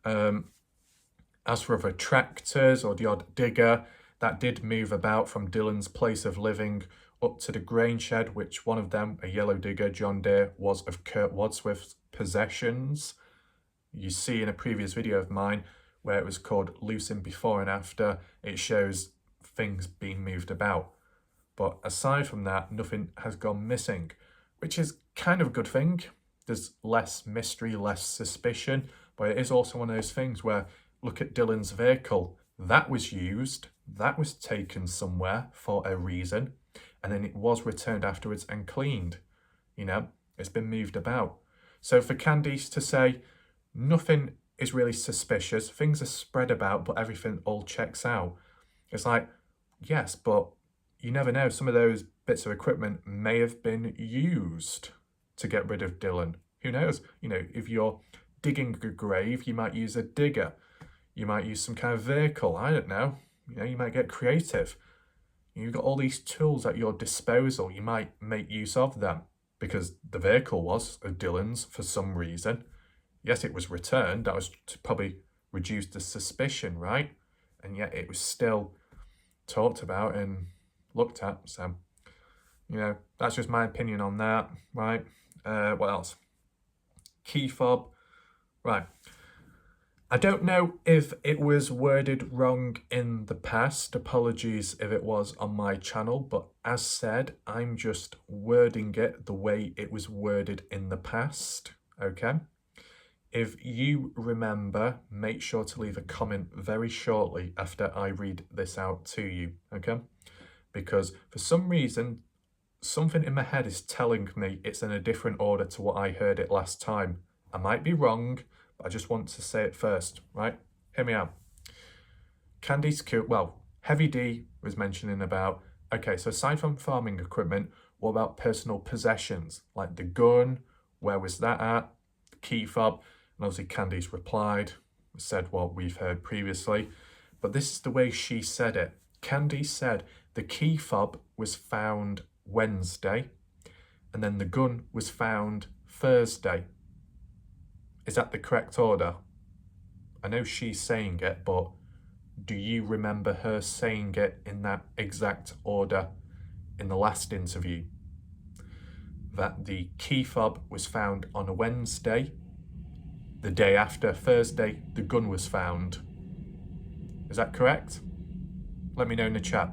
As for other tractors or the odd digger, that did move about from Dylan's place of living up to the grain shed, which one of them, a yellow digger, John Deere, was of Kurt Wadsworth's possessions. You see in a previous video of mine where it was called Lucin before and after, it shows things being moved about. But aside from that, nothing has gone missing, which is kind of a good thing. There's less mystery, less suspicion. But it is also one of those things where, look at Dylan's vehicle. That was used, that was taken somewhere for a reason, and then it was returned afterwards and cleaned. You know, it's been moved about. So for Candice to say nothing is really suspicious, things are spread about, but everything all checks out. It's like, yes, but you never know. Some of those bits of equipment may have been used to get rid of Dylan. Who knows? You know, if you're digging a grave, you might use a digger. You might use some kind of vehicle. I don't know. You know, you might get creative. You've got all these tools at your disposal. You might make use of them because the vehicle was of Dylan's for some reason. Yes, it was returned. That was to probably reduce the suspicion, right? And yet it was still talked about and looked at. So, you know, that's just my opinion on that, right? What else? Key fob. Right. I don't know if it was worded wrong in the past. Apologies if it was on my channel, but as said, I'm just wording it the way it was worded in the past, okay? If you remember, make sure to leave a comment very shortly after I read this out to you, okay? Because for some reason, something in my head is telling me it's in a different order to what I heard it last time. I might be wrong, but I just want to say it first, right? Hear me out. Candice Cooley, well, Heavy D was mentioning about, okay, so aside from farming equipment, what about personal possessions? Like the gun, where was that at? The key fob, and obviously Candice replied, said what we've heard previously, but this is the way she said it. Candice said the key fob was found Wednesday, and then the gun was found Thursday. Is that the correct order? I know she's saying it, but do you remember her saying it in that exact order in the last interview? That the key fob was found on a Wednesday, the day after Thursday, the gun was found. Is that correct? Let me know in the chat.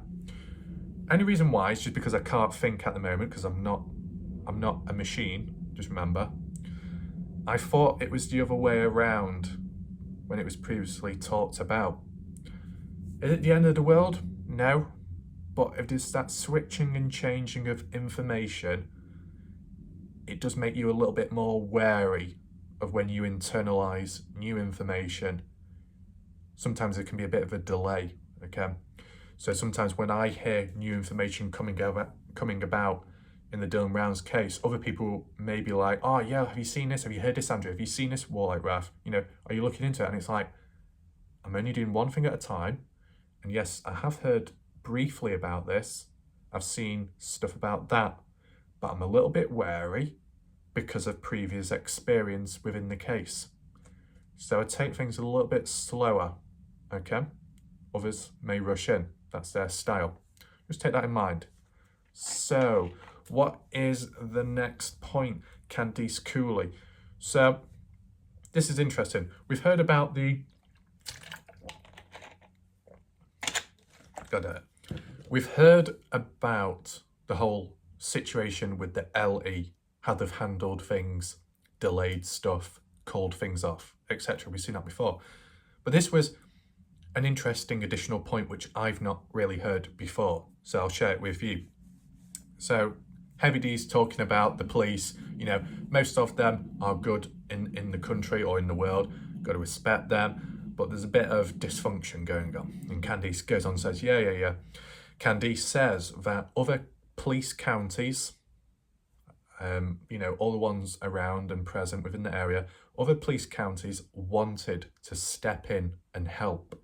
Only reason why is just because I can't think at the moment, because I'm not a machine, just remember. I thought it was the other way around when it was previously talked about. Is it the end of the world? No. But if there's that switching and changing of information, it does make you a little bit more wary of when you internalize new information. Sometimes it can be a bit of a delay, okay? So sometimes when I hear new information coming about in the Dylan Rounds case, other people may be like, oh yeah, have you seen this? Have you heard this, Andrew? Have you seen this? Warlike Raf, you know, are you looking into it? And it's like, I'm only doing one thing at a time. And yes, I have heard briefly about this. I've seen stuff about that, but I'm a little bit wary because of previous experience within the case. So I take things a little bit slower, okay? Others may rush in. That's their style. Just take that in mind. So, what is the next point, Candice Cooley? So, this is interesting. We've heard about We've heard about the whole situation with the LE, how they've handled things, delayed stuff, called things off, etc. We've seen that before. But this was an interesting additional point which I've not really heard before, so I'll share it with you. So Heavy D's talking about the police, you know, most of them are good in the country or in the world, got to respect them, but there's a bit of dysfunction going on. And Candice goes on and says, yeah. Candice says that other police counties, you know, all the ones around and present within the area, other police counties wanted to step in and help,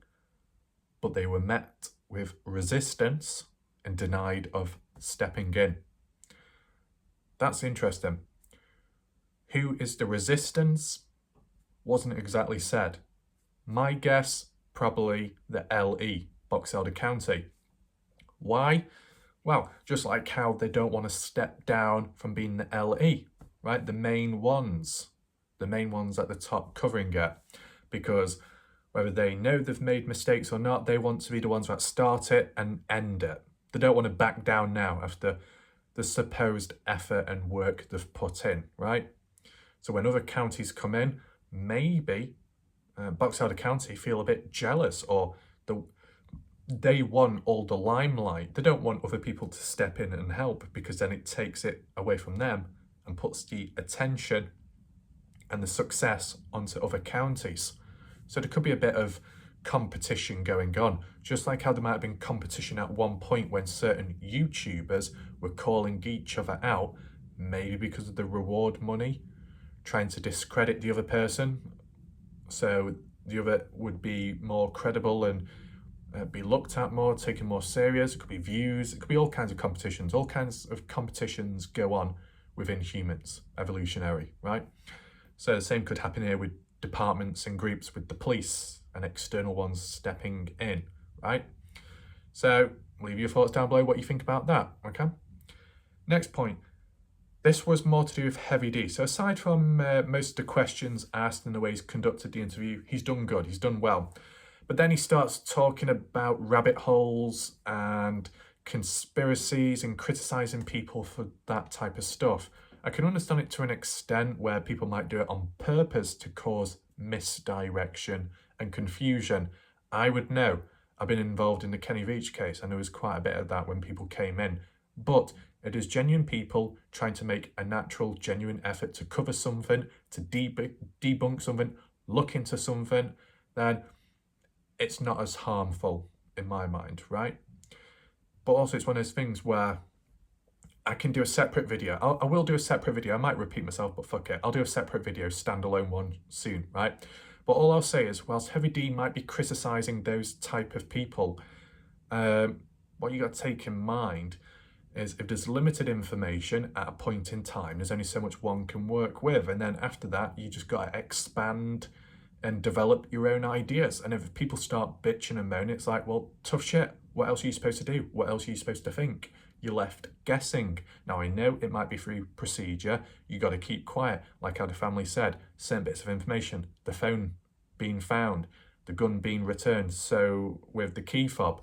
but they were met with resistance and denied of stepping in. That's interesting. Who is the resistance? Wasn't exactly said. My guess, probably the LE, Box Elder County. Why? Well, just like how they don't want to step down from being the LE, right? The main ones at the top covering it, because whether they know they've made mistakes or not, they want to be the ones that start it and end it. They don't want to back down now after the supposed effort and work they've put in, right? So when other counties come in, maybe Box Elder County feel a bit jealous, or they want all the limelight. They don't want other people to step in and help, because then it takes it away from them and puts the attention and the success onto other counties. So there could be a bit of competition going on, just like how there might have been competition at one point when certain YouTubers were calling each other out, maybe because of the reward money, trying to discredit the other person, so the other would be more credible and be looked at more, taken more serious. It could be views, it could be all kinds of competitions. All kinds of competitions go on within humans, evolutionary, right? So the same could happen here with departments and groups, with the police and external ones stepping in, right? So leave your thoughts down below what you think about that, okay? Next point. This was more to do with Heavy D. So aside from most of the questions asked and the way he's conducted the interview, he's done good, he's done well. But then he starts talking about rabbit holes and conspiracies and criticising people for that type of stuff. I can understand it to an extent where people might do it on purpose to cause misdirection and confusion. I would know. I've been involved in the Kenny Veach case, and there was quite a bit of that when people came in. But it is genuine people trying to make a natural, genuine effort to cover something, to debunk something, look into something, then it's not as harmful in my mind, right? But also it's one of those things where I can do a separate video. I will do a separate video. I might repeat myself, but fuck it. I'll do a separate video, standalone one soon, right? But all I'll say is, whilst Heavy D might be criticising those type of people, what you got to take in mind is if there's limited information at a point in time, there's only so much one can work with. And then after that, you just got to expand and develop your own ideas. And if people start bitching and moaning, it's like, well, tough shit. What else are you supposed to do? What else are you supposed to think? You're left guessing. Now, I know it might be through procedure. You got to keep quiet. Like how the family said, certain bits of information, the phone being found, the gun being returned, so with the key fob.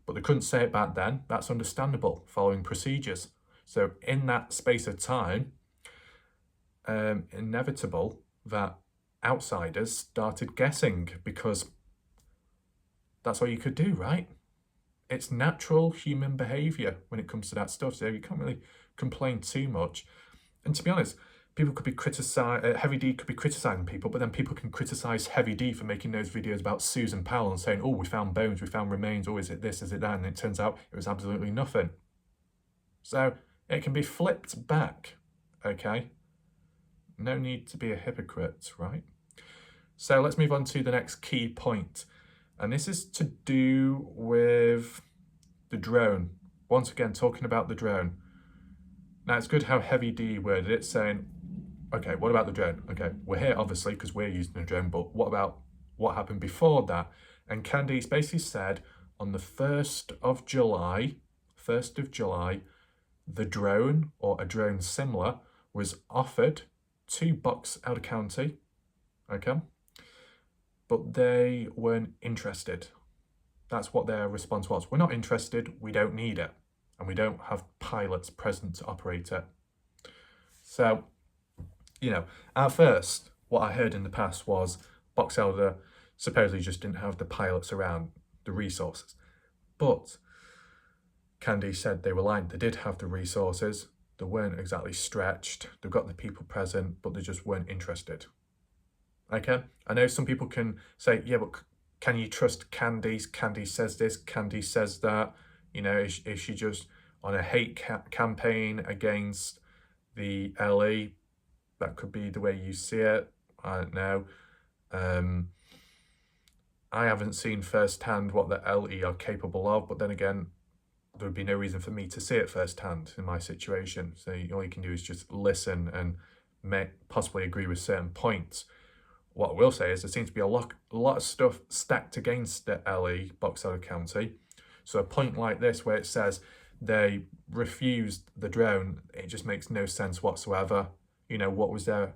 But they couldn't say it back then. That's understandable, following procedures. So in that space of time, inevitable that outsiders started guessing, because that's all you could do, right? It's natural human behaviour when it comes to that stuff, so you can't really complain too much. And to be honest, people could be Heavy D could be criticising people, but then people can criticise Heavy D for making those videos about Susan Powell and saying, oh, we found bones, we found remains, oh, is it this, is it that? And it turns out it was absolutely nothing. So it can be flipped back, okay? No need to be a hypocrite, right? So let's move on to the next key point. And this is to do with the drone. Once again, talking about the drone. Now, it's good how Heavy D worded it, saying, okay, what about the drone? Okay, we're here, obviously, because we're using the drone, but what about what happened before that? And Candice basically said, on the 1st of July, the drone, or a drone similar, was offered to Box Elder County, okay? But they weren't interested. That's what their response was. We're not interested, we don't need it. And we don't have pilots present to operate it. So, you know, at first, what I heard in the past was Box Elder supposedly just didn't have the pilots around, the resources. But Candy said they were lying. They did have the resources. They weren't exactly stretched. They've got the people present, but they just weren't interested. Okay? I know some people can say, yeah, but can you trust Candice? Candice says this, Candice says that. You know, is she just on a hate campaign against the LE? That could be the way you see it. I don't know. I haven't seen firsthand what the LE are capable of, but then again, there would be no reason for me to see it firsthand in my situation. So all you can do is just listen and possibly agree with certain points. What I will say is there seems to be a lot of stuff stacked against the LE, Box Elder County. So a point like this where it says they refused the drone, it just makes no sense whatsoever. You know, what was their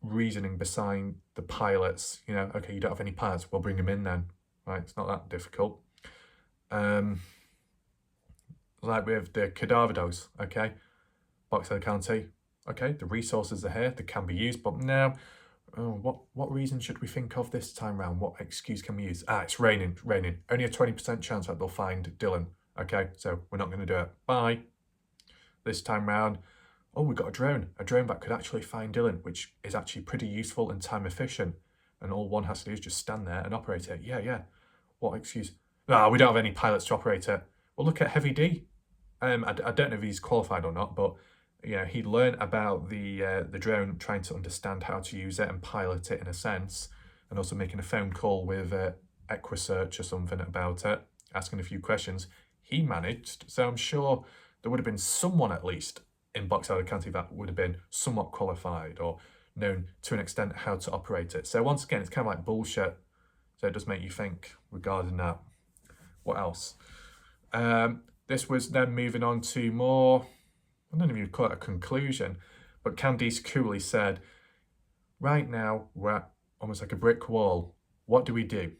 reasoning behind the pilots? You know, okay, you don't have any pilots, we'll bring them in then. Right, it's not that difficult. Like with the cadaver dogs, okay? Box Elder County, okay, the resources are here, they can be used, but now Oh, what reason should we think of this time round? What excuse can we use? It's raining, raining. Only a 20% chance that they'll find Dylan. Okay, so we're not going to do it. Bye. This time round, oh, we've got a drone that could actually find Dylan, which is actually pretty useful and time efficient. And all one has to do is just stand there and operate it. Yeah. What excuse? We don't have any pilots to operate it. Well, look at Heavy D. I don't know if he's qualified or not, but he learned about the drone, trying to understand how to use it and pilot it in a sense, and also making a phone call with Equisearch or something about it, asking a few questions. He managed, so I'm sure there would have been someone at least in Box Elder County that would have been somewhat qualified or known to an extent how to operate it. So once again, it's kind of like bullshit. So it does make you think regarding that. What else? This was then moving on to more, I don't know if you'd call it a conclusion, but Candice Cooley said, right now we're at almost like a brick wall. What do we do?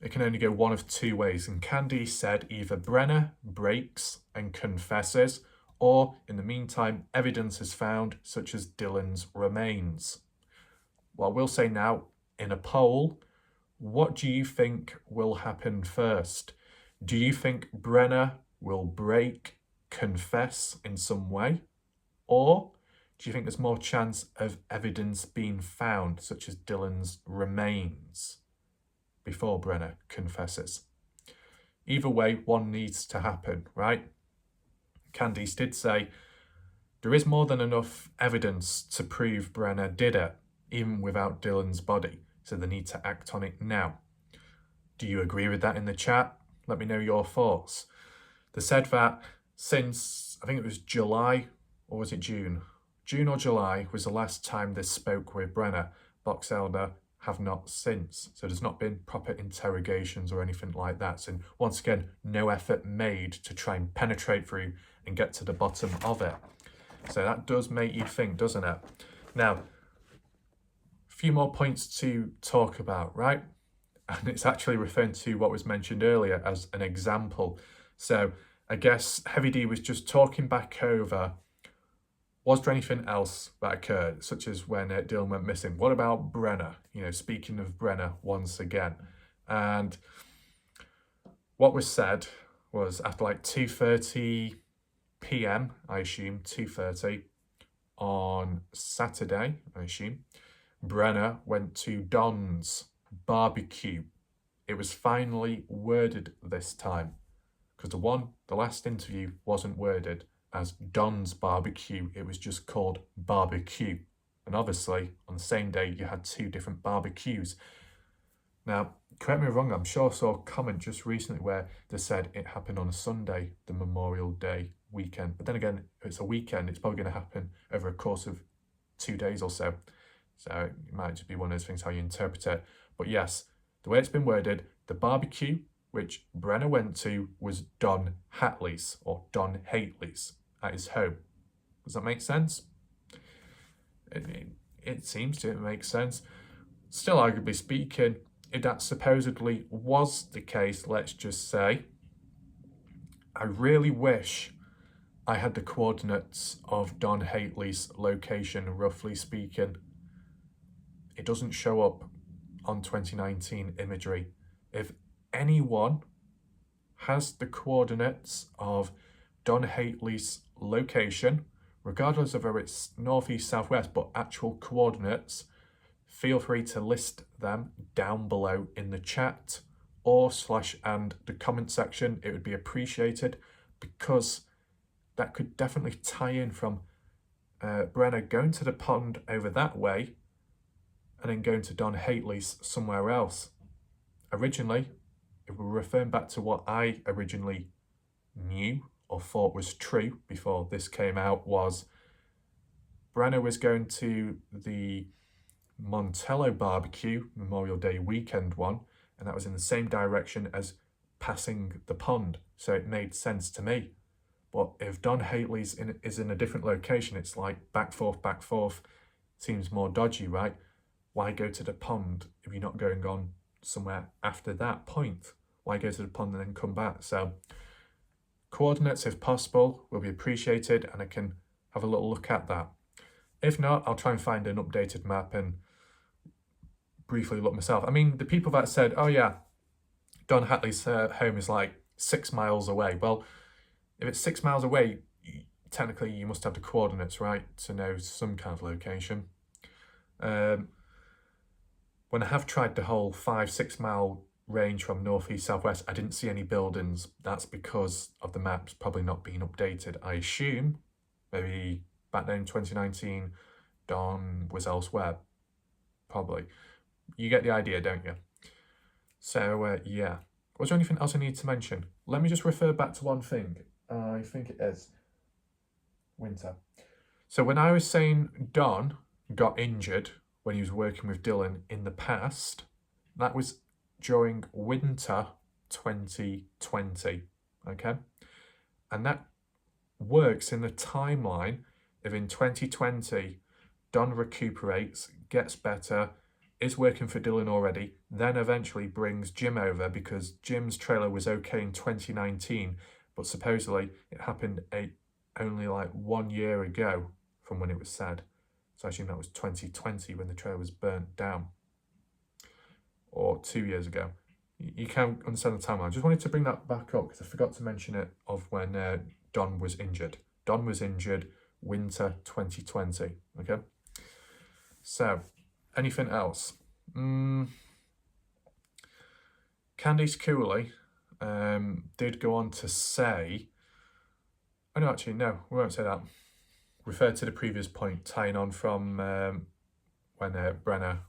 It can only go one of two ways. And Candice said either Brenner breaks and confesses, or in the meantime, evidence is found, such as Dylan's remains. Well, we'll say now, in a poll, what do you think will happen first? Do you think Brenner will break, confess in some way? Or do you think there's more chance of evidence being found, such as Dylan's remains, before Brenner confesses? Either way, one needs to happen, right? Candice did say there is more than enough evidence to prove Brenner did it, even without Dylan's body, so they need to act on it now. Do you agree with that in the chat? Let me know your thoughts. They said that since, I think it was July, or was it June? June or July was the last time they spoke with Brenner. Box Elder have not since. So there's not been proper interrogations or anything like that. So once again, no effort made to try and penetrate through and get to the bottom of it. So that does make you think, doesn't it? Now, a few more points to talk about, right? And it's actually referring to what was mentioned earlier as an example. So I guess Heavy D was just talking back over, was there anything else that occurred, such as when Dylan went missing? What about Brenner? Speaking of Brenner once again. And what was said was after like 2:30 p.m, I assume, 2:30 on Saturday, I assume, Brenner went to Don's barbecue. It was finally worded this time, because the last interview wasn't worded as Don's barbecue. It was just called barbecue. And obviously, on the same day, you had two different barbecues. Now, correct me if I'm wrong, I'm sure I saw a comment just recently where they said it happened on a Sunday, the Memorial Day weekend. But then again, if it's a weekend, it's probably going to happen over a course of 2 days or so. So it might just be one of those things how you interpret it. But yes, the way it's been worded, the barbecue which Brenner went to was Don Hatley's or Don Hately's at his home. Does that make sense? It seems to make sense. Still, arguably speaking, if that supposedly was the case, let's just say, I really wish I had the coordinates of Don Hately's location, roughly speaking. It doesn't show up on 2019 imagery. If anyone has the coordinates of Don Hately's location, regardless of whether it's northeast, southwest, but actual coordinates, feel free to list them down below in the chat or / and the comment section. It would be appreciated, because that could definitely tie in from Brenner going to the pond over that way and then going to Don Hately's somewhere else. Originally, if we're referring back to what I originally knew or thought was true before this came out, was Brenner was going to the Montello barbecue, Memorial Day weekend one, and that was in the same direction as passing the pond, so it made sense to me. But if Don Hately's is in a different location, it's like back, forth, seems more dodgy, right? Why go to the pond if you're not going on somewhere after that point? Why go to the pond and then come back? So coordinates, if possible, will be appreciated, and I can have a little look at that. If not, I'll try and find an updated map and briefly look myself. I mean, the people that said, oh yeah, Don Hatley's home is like 6 miles away. Well, if it's 6 miles away, technically you must have the coordinates, right, to know some kind of location. When I have tried the whole 5-6 mile range from northeast southwest, I didn't see any buildings. That's because of the maps probably not being updated. I assume maybe back then in 2019 Don was elsewhere, probably. You get the idea, don't you? So yeah, was there anything else I need to mention? Let me just refer back to one thing. I think it is winter. So when I was saying Don got injured when he was working with Dylan in the past, that was during winter 2020, okay? And that works in the timeline of in 2020, Don recuperates, gets better, is working for Dylan already, then eventually brings Jim over because Jim's trailer was okay in 2019, but supposedly it happened only like 1 year ago from when it was said. So I assume that was 2020 when the trailer was burnt down, or 2 years ago. You can't understand the timeline. I just wanted to bring that back up because I forgot to mention it of when Don was injured. Don was injured winter 2020, okay? So, anything else? Candice Cooley did go on to say, oh no, actually, no, we won't say that. Refer to the previous point, tying on from when Brenner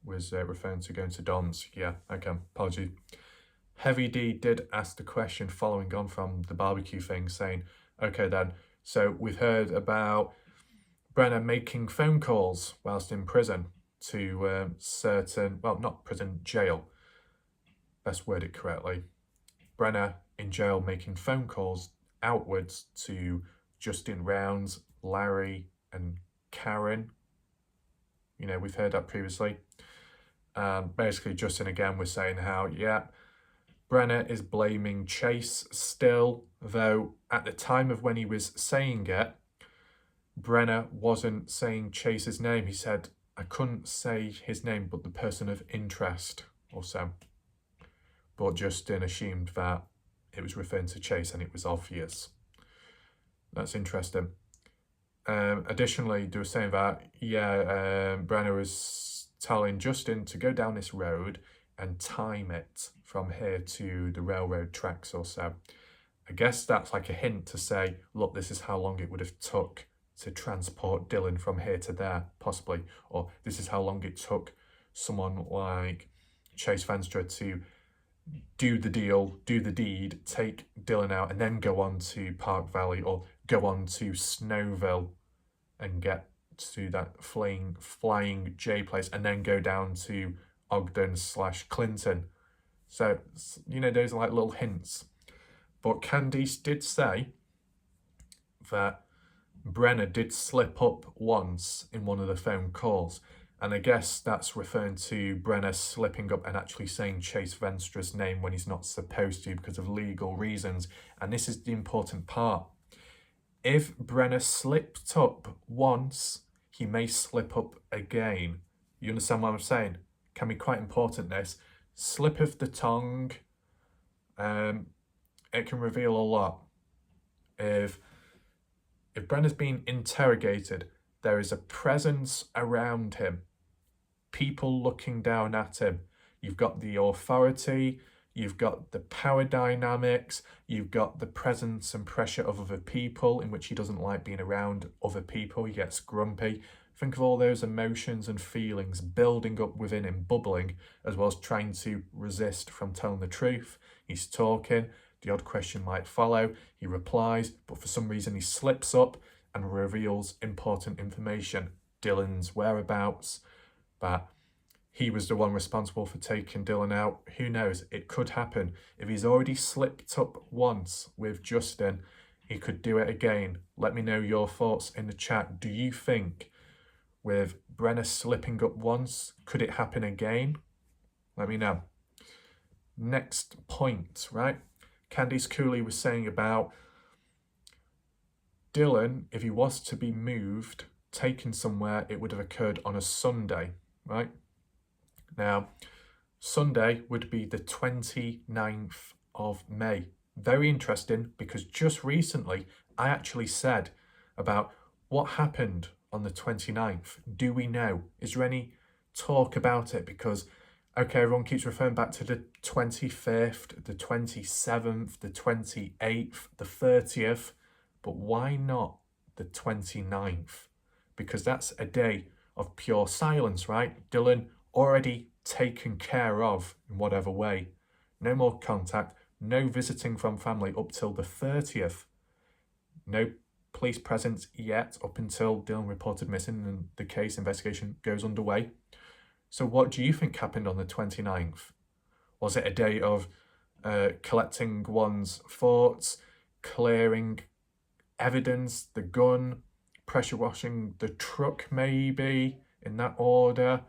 was referring to going to Don's. Yeah, okay, apology. Heavy D did ask the question following on from the barbecue thing, saying, okay then, so we've heard about Brenner making phone calls whilst in prison to certain, well, not prison, jail. Best word it correctly. Brenner in jail making phone calls outwards to Justin Rounds, Larry and Karen. You know, we've heard that previously. Basically, Justin again was saying how, yeah, Brenner is blaming Chase still, though at the time of when he was saying it, Brenner wasn't saying Chase's name. He said, I couldn't say his name, but the person of interest or so. But Justin assumed that it was referring to Chase and it was obvious. That's interesting. Additionally, they were saying that, yeah, Brenner was telling Justin to go down this road and time it from here to the railroad tracks or so. I guess that's like a hint to say, look, this is how long it would have took to transport Dylan from here to there, possibly. Or this is how long it took someone like Chase Venstra to do the deal, do the deed, take Dylan out, and then go on to Park Valley or go on to Snowville and get to that flying J place and then go down to Ogden/Clinton. So, you know, those are like little hints. But Candice did say that Brenner did slip up once in one of the phone calls. And I guess that's referring to Brenner slipping up and actually saying Chase Venstra's name when he's not supposed to because of legal reasons. And this is the important part. If Brenner slipped up once, he may slip up again. You understand what I'm saying? Can be quite important, this. Slip of the tongue, it can reveal a lot. If Brenner's being interrogated, there is a presence around him. People looking down at him. You've got the authority, you've got the power dynamics, you've got the presence and pressure of other people in which he doesn't like being around other people. He gets grumpy. Think of all those emotions and feelings building up within him, bubbling, as well as trying to resist from telling the truth. He's talking, the odd question might follow, he replies, but for some reason he slips up and reveals important information. Dylan's whereabouts, that he was the one responsible for taking Dylan out. Who knows? It could happen. If he's already slipped up once with Justin, he could do it again. Let me know your thoughts in the chat. Do you think with Brenner slipping up once, could it happen again? Let me know. Next point, right? Candice Cooley was saying about Dylan, if he was to be moved, taken somewhere, it would have occurred on a Sunday, right? Now, Sunday would be the 29th of May. Very interesting, because just recently I actually said about what happened on the 29th. Do we know? Is there any talk about it? Because, okay, everyone keeps referring back to the 25th, the 27th, the 28th, the 30th, but why not the 29th? Because that's a day of pure silence, right? Dylan already taken care of in whatever way. No more contact, no visiting from family up till the 30th. No police presence yet up until Dylan reported missing and the case investigation goes underway. So what do you think happened on the 29th? Was it a day of collecting one's thoughts, clearing evidence, the gun, pressure washing the truck maybe, in that order,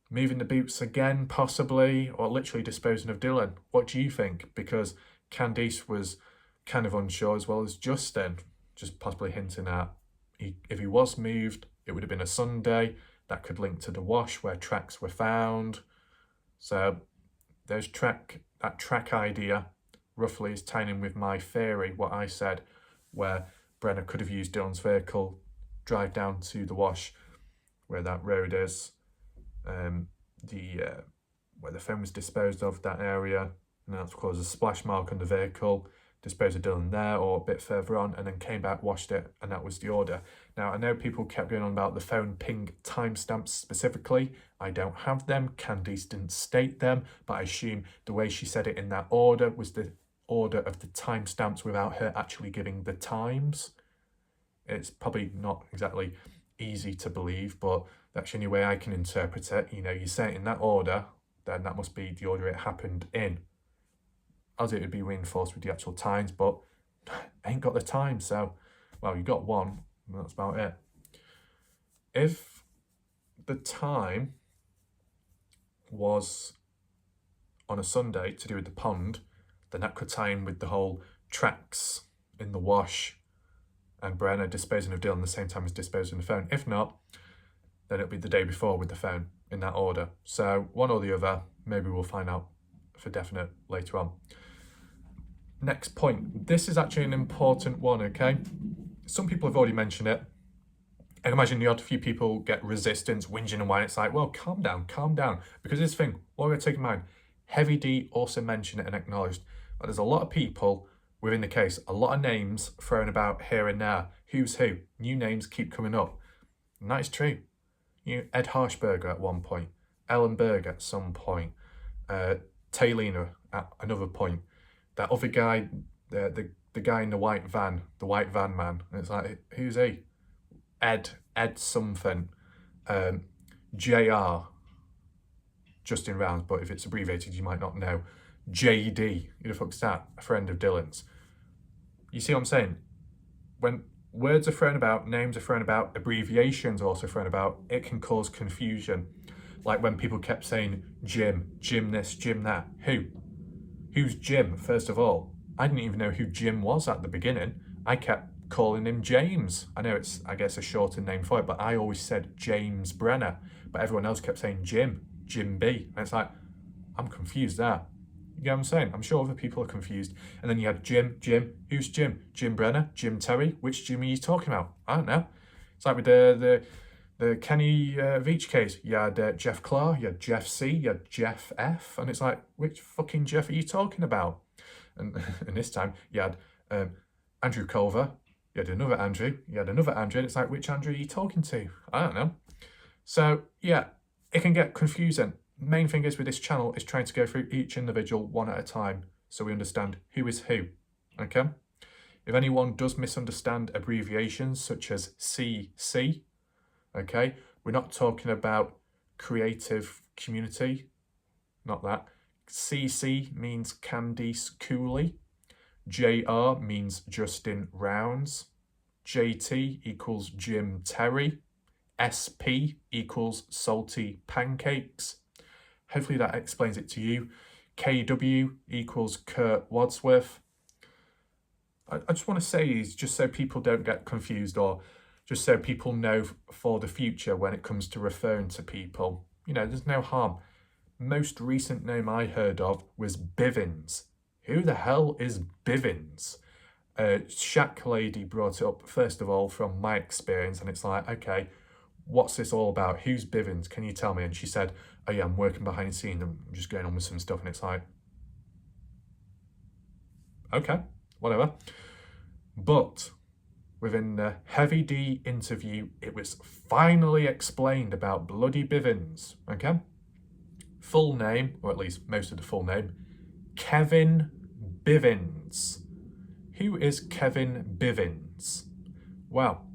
moving the boots again possibly, or literally disposing of Dylan? What do you think? Because Candice was kind of unsure, as well as Justin, just possibly hinting at if he was moved, it would have been a Sunday. That could link to the wash where tracks were found. So that track idea roughly is tying in with my theory, what I said, where Brenner could have used Dylan's vehicle, drive down to the wash where that road is, where the phone was disposed of, that area, and that's caused a splash mark on the vehicle, dispose of Dylan there or a bit further on, and then came back, washed it, and that was the order. Now, I know people kept going on about the phone ping timestamps specifically. I don't have them. Candice didn't state them, but I assume the way she said it in that order was the order of the timestamps without her actually giving the times. It's probably not exactly easy to believe, but that's the only way I can interpret it. You know, you say it in that order, then that must be the order it happened in. As it would be reinforced with the actual times, but I ain't got the time, so, well, you got one, and that's about it. If the time was on a Sunday to do with the pond, then that could tie in with the whole tracks in the wash and Brenner disposing of Dylan the same time as disposing of the phone. If not, then it'll be the day before with the phone, in that order. So one or the other, maybe we'll find out for definite later on. Next point. This is actually an important one, okay? Some people have already mentioned it. I can imagine the odd few people get resistance, whinging and whining. It's like, well, calm down. Because this thing, what we're taking in mind, Heavy D also mentioned it and acknowledged, but there's a lot of people within the case, a lot of names thrown about here and there. Who's who? New names keep coming up. And that is true. You know, Ed Harshberger at one point, Ellen Berg at some point, Taylina at another point. That other guy, the guy in the white van man. And it's like, who's he? Ed something. JR, Justin Rounds, but if it's abbreviated, you might not know. JD, who the fuck's that? A friend of Dylan's. You see what I'm saying? When words are thrown about, names are thrown about, abbreviations are also thrown about, it can cause confusion. Like when people kept saying Jim this, Jim that. Who's Jim, first of all? I didn't even know who Jim was at the beginning. I kept calling him James. I know it's, I guess, a shortened name for it, but I always said James Brenner. But everyone else kept saying Jim B. And it's like, I'm confused there. You get what I'm saying? I'm sure other people are confused. And then you had Jim. Who's Jim? Jim Brenner? Jim Terry? Which Jim are you talking about? I don't know. It's like with the Kenny Veach case. You had Jeff Clark, you had Jeff C, you had Jeff F. And it's like, which fucking Jeff are you talking about? And this time you had Andrew Culver. You had another Andrew. And it's like, which Andrew are you talking to? I don't know. So, yeah, it can get confusing. Main thing is with this channel is trying to go through each individual one at a time so we understand who is who, okay? If anyone does misunderstand abbreviations such as CC, okay, we're not talking about creative community, not that. CC means Candice Cooley, JR means Justin Rounds, JT equals Jim Terry, SP equals Salty Pancakes. Hopefully that explains it to you. KW equals Kurt Wadsworth. I just want to say is just so people don't get confused, or just so people know for the future when it comes to referring to people. there's no harm. Most recent name I heard of was Bivins. Who the hell is Bivins? Shack Lady brought it up, first of all, from my experience, and it's like, okay, what's this all about? Who's Bivins? Can you tell me? And she said, oh yeah, I'm working behind the scenes, I'm just going on with some stuff, and it's like, okay, whatever. But within the Heavy D interview, it was finally explained about bloody Bivins, okay? Full name, or at least most of the full name, Kevin Bivins. Who is Kevin Bivins? Well,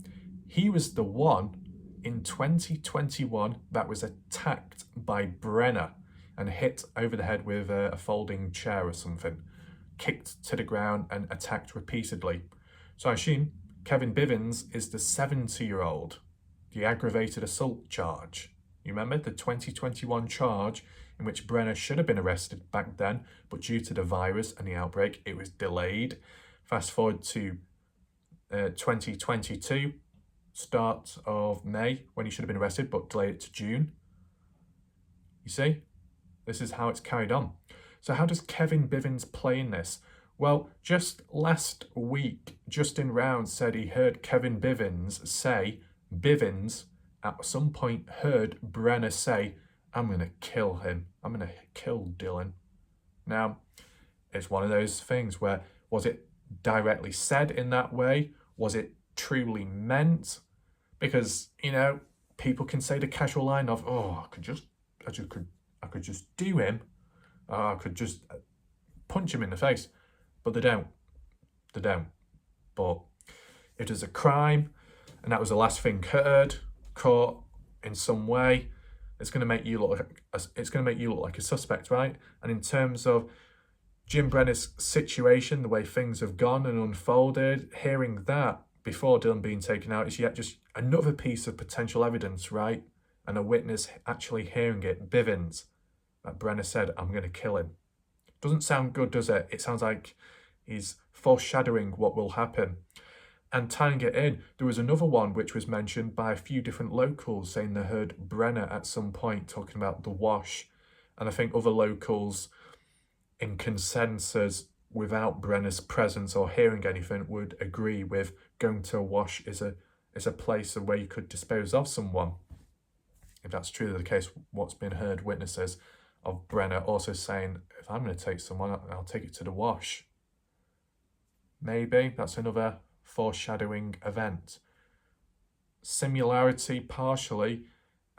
he was the one in 2021 that was attacked by Brenner and hit over the head with a folding chair or something, kicked to the ground and attacked repeatedly. So I assume Kevin Bivins is the 70-year-old, the aggravated assault charge. You remember the 2021 charge in which Brenner should have been arrested back then, but due to the virus and the outbreak, it was delayed. Fast forward to 2022, start of May, when he should have been arrested, but delayed it to June. You see, this is how it's carried on. So how does Kevin Bivins play in this? Well, just last week, Justin Rounds said he heard Kevin Bivins say, Bivins at some point heard Brenner say, I'm going to kill him. I'm going to kill Dylan. Now, it's one of those things where, was it directly said in that way? Was it truly meant? Because, people can say the casual line of, oh, I could just do him. I could just punch him in the face. But they don't. But if there's a crime, and that was the last thing heard, caught in some way, it's going to make you look like a suspect, right? And in terms of Jim Brenner's situation, the way things have gone and unfolded, hearing that before Dylan being taken out is yet just another piece of potential evidence, right? And a witness actually hearing it, Bivins, that Brenner said, I'm going to kill him. Doesn't sound good, does it? It sounds like he's foreshadowing what will happen. And tying it in, there was another one which was mentioned by a few different locals saying they heard Brenner at some point talking about the wash. And I think other locals in consensus without Brenner's presence or hearing anything would agree with going to a wash is a place where you could dispose of someone. If that's truly the case, what's been heard witnesses of Brenner also saying, if I'm going to take someone, I'll take it to the wash. Maybe that's another foreshadowing event. Similarity partially,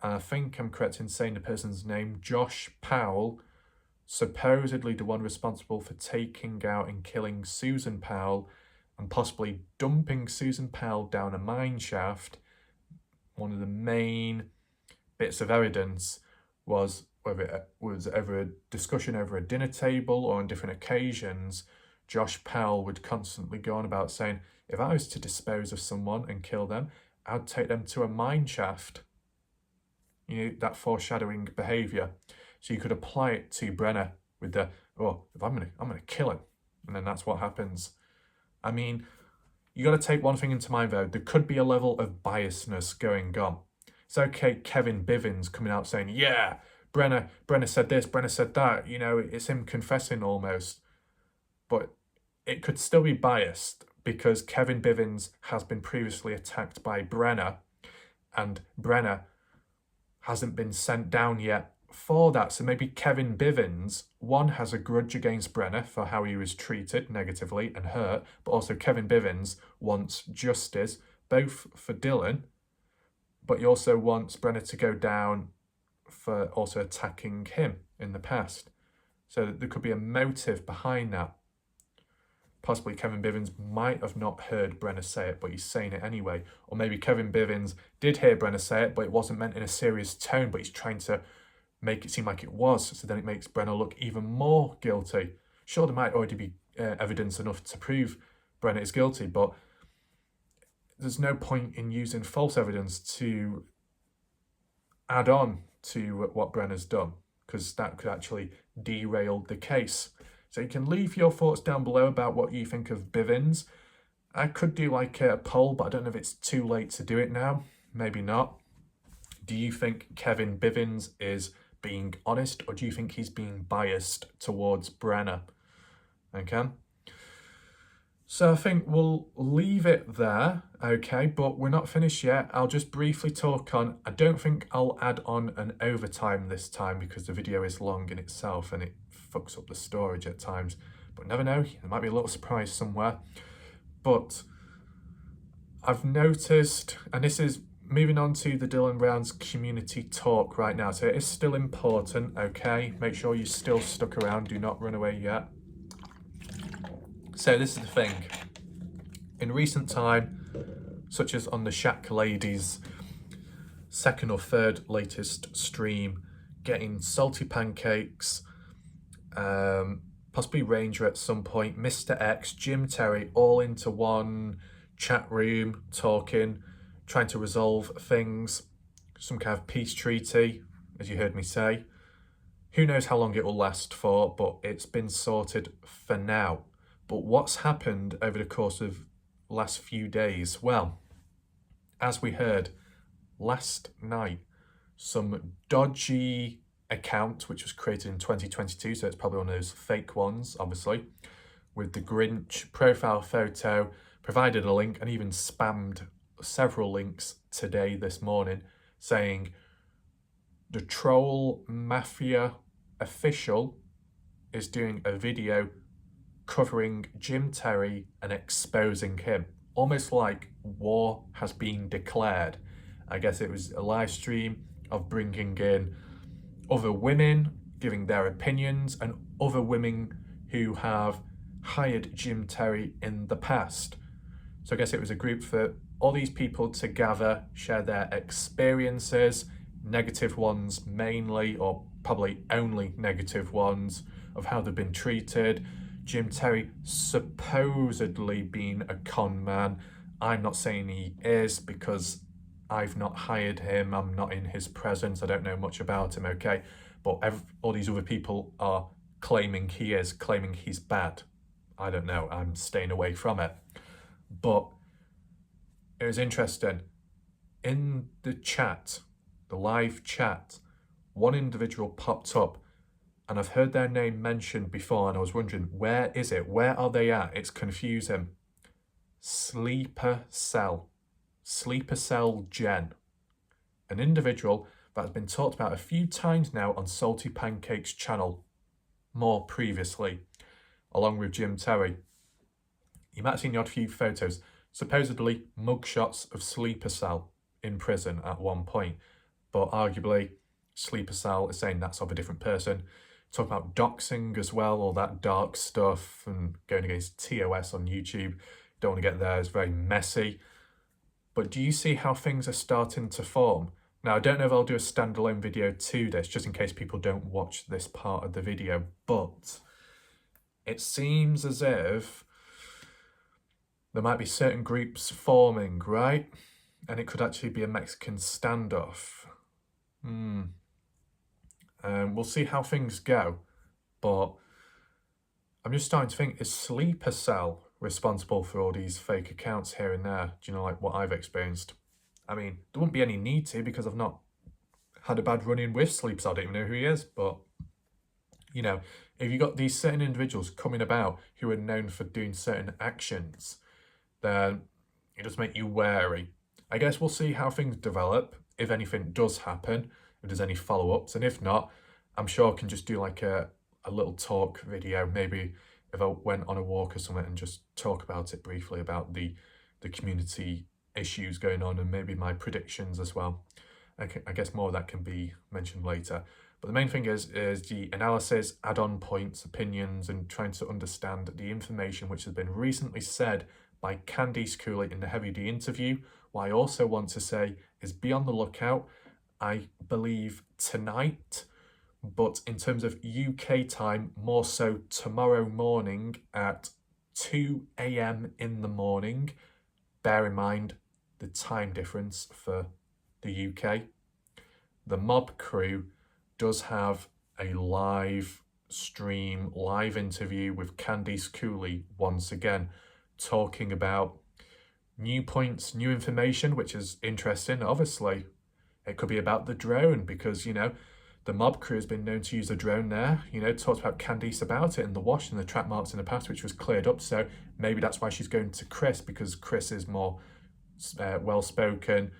and I think I'm correct in saying the person's name, Josh Powell, supposedly the one responsible for taking out and killing Susan Powell and possibly dumping Susan Powell down a mine shaft. One of the main bits of evidence was whether it was ever a discussion over a dinner table or on different occasions, Josh Powell would constantly go on about saying, if I was to dispose of someone and kill them, I'd take them to a mine shaft. That foreshadowing behaviour. So you could apply it to Brenner with the, if I'm gonna kill him. And then that's what happens. I mean, you got to take one thing into mind though. There could be a level of biasness going on. It's okay, Kevin Bivins coming out saying, yeah, Brenner said this, Brenner said that. It's him confessing almost. But it could still be biased because Kevin Bivins has been previously attacked by Brenner and Brenner hasn't been sent down yet for that. So maybe Kevin Bivins, one, has a grudge against Brenner for how he was treated negatively and hurt, but also Kevin Bivins wants justice, both for Dylan, but he also wants Brenner to go down for also attacking him in the past. So there could be a motive behind that. Possibly Kevin Bivins might have not heard Brenner say it, but he's saying it anyway. Or maybe Kevin Bivins did hear Brenner say it, but it wasn't meant in a serious tone, but he's trying to make it seem like it was, so then it makes Brenner look even more guilty. Sure, there might already be evidence enough to prove Brenner is guilty, but there's no point in using false evidence to add on to what Brenner's done, because that could actually derail the case. So you can leave your thoughts down below about what you think of Bivins. I could do like a poll, but I don't know if it's too late to do it now. Maybe not. Do you think Kevin Bivins is being honest, or do you think he's being biased towards Brenner? Okay. So I think we'll leave it there, okay, but we're not finished yet. I'll just briefly talk on, I don't think I'll add on an overtime this time because the video is long in itself and it fucks up the storage at times. But never know, there might be a little surprise somewhere. But I've noticed, and this is moving on to the Dylan Rounds community talk right now, so it is still important, okay? Make sure you're still stuck around, do not run away yet. So this is the thing. In recent time, such as on the Shack Ladies' second or third latest stream, getting salty pancakes, possibly Ranger at some point, Mr. X, Jim Terry, all into one chat room, talking, trying to resolve things, some kind of peace treaty, as you heard me say. Who knows how long it will last for, but it's been sorted for now. But what's happened over the course of last few days? Well, as we heard last night, some dodgy account, which was created in 2022, so it's probably one of those fake ones, obviously, with the Grinch profile photo, provided a link and even spammed several links today, this morning, saying the troll mafia official is doing a video covering Jim Terry and exposing him, almost like war has been declared. I guess it was a live stream of bringing in other women, giving their opinions, and other women who have hired Jim Terry in the past. So I guess it was a group for all these people to gather, share their experiences, negative ones mainly, or probably only negative ones, of how they've been treated. Jim Terry supposedly being a con man. I'm not saying he is because I've not hired him. I'm not in his presence. I don't know much about him, okay? But all these other people are claiming he is, claiming he's bad. I don't know. I'm staying away from it. But it was interesting. In the chat, the live chat, one individual popped up, and I've heard their name mentioned before, and I was wondering, where is it? Where are they at? It's confusing. Sleeper Cell. Sleeper Cell Jen. An individual that has been talked about a few times now on Salty Pancakes channel, more previously, along with Jim Terry. You might have seen the odd few photos, supposedly mugshots of Sleeper Cell in prison at one point, but arguably Sleeper Cell is saying that's of a different person. Talk about doxing as well, all that dark stuff, and going against TOS on YouTube. Don't want to get there, it's very messy. But do you see how things are starting to form? Now, I don't know if I'll do a standalone video to this, just in case people don't watch this part of the video, but it seems as if there might be certain groups forming, right? And it could actually be a Mexican standoff. We'll see how things go, but I'm just starting to think, is Sleeper Cell responsible for all these fake accounts here and there? Do you know, like what I've experienced? I mean, there wouldn't be any need to, because I've not had a bad run-in with Sleeper Cell. I don't even know who he is, but, you know, if you've got these certain individuals coming about who are known for doing certain actions, then it does make you wary. I guess we'll see how things develop, if anything does happen, if there's any follow-ups, and if not, I'm sure I can just do like a little talk video, maybe if I went on a walk or something, and just talk about it briefly, about the community issues going on, and maybe my predictions as well. I guess more of that can be mentioned later. But the main thing is the analysis, add-on points, opinions, and trying to understand the information which has been recently said by Candice Cooley in the Heavy D interview. What I also want to say is be on the lookout, I believe tonight, but in terms of UK time, more so tomorrow morning at 2 a.m. in the morning. Bear in mind the time difference for the UK. The Mob Crew does have a live stream, live interview with Candice Cooley once again, talking about new points, new information, which is interesting. Obviously, It could be about the drone because, you know, the mob crew has been known to use a drone there. You know, talked about Candice about it and the wash and the track marks in the past, which was cleared up. So maybe that's why she's going to Chris, because Chris is more well-spoken,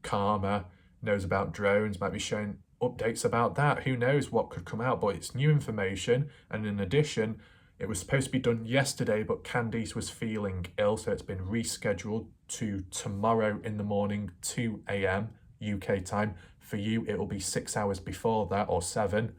calmer, knows about drones, might be showing updates about that. Who knows what could come out, but it's new information. And in addition, it was supposed to be done yesterday, but Candice was feeling ill, so it's been rescheduled to tomorrow in the morning, 2 a.m. UK time. For you, it will be 6 hours before that, or 7.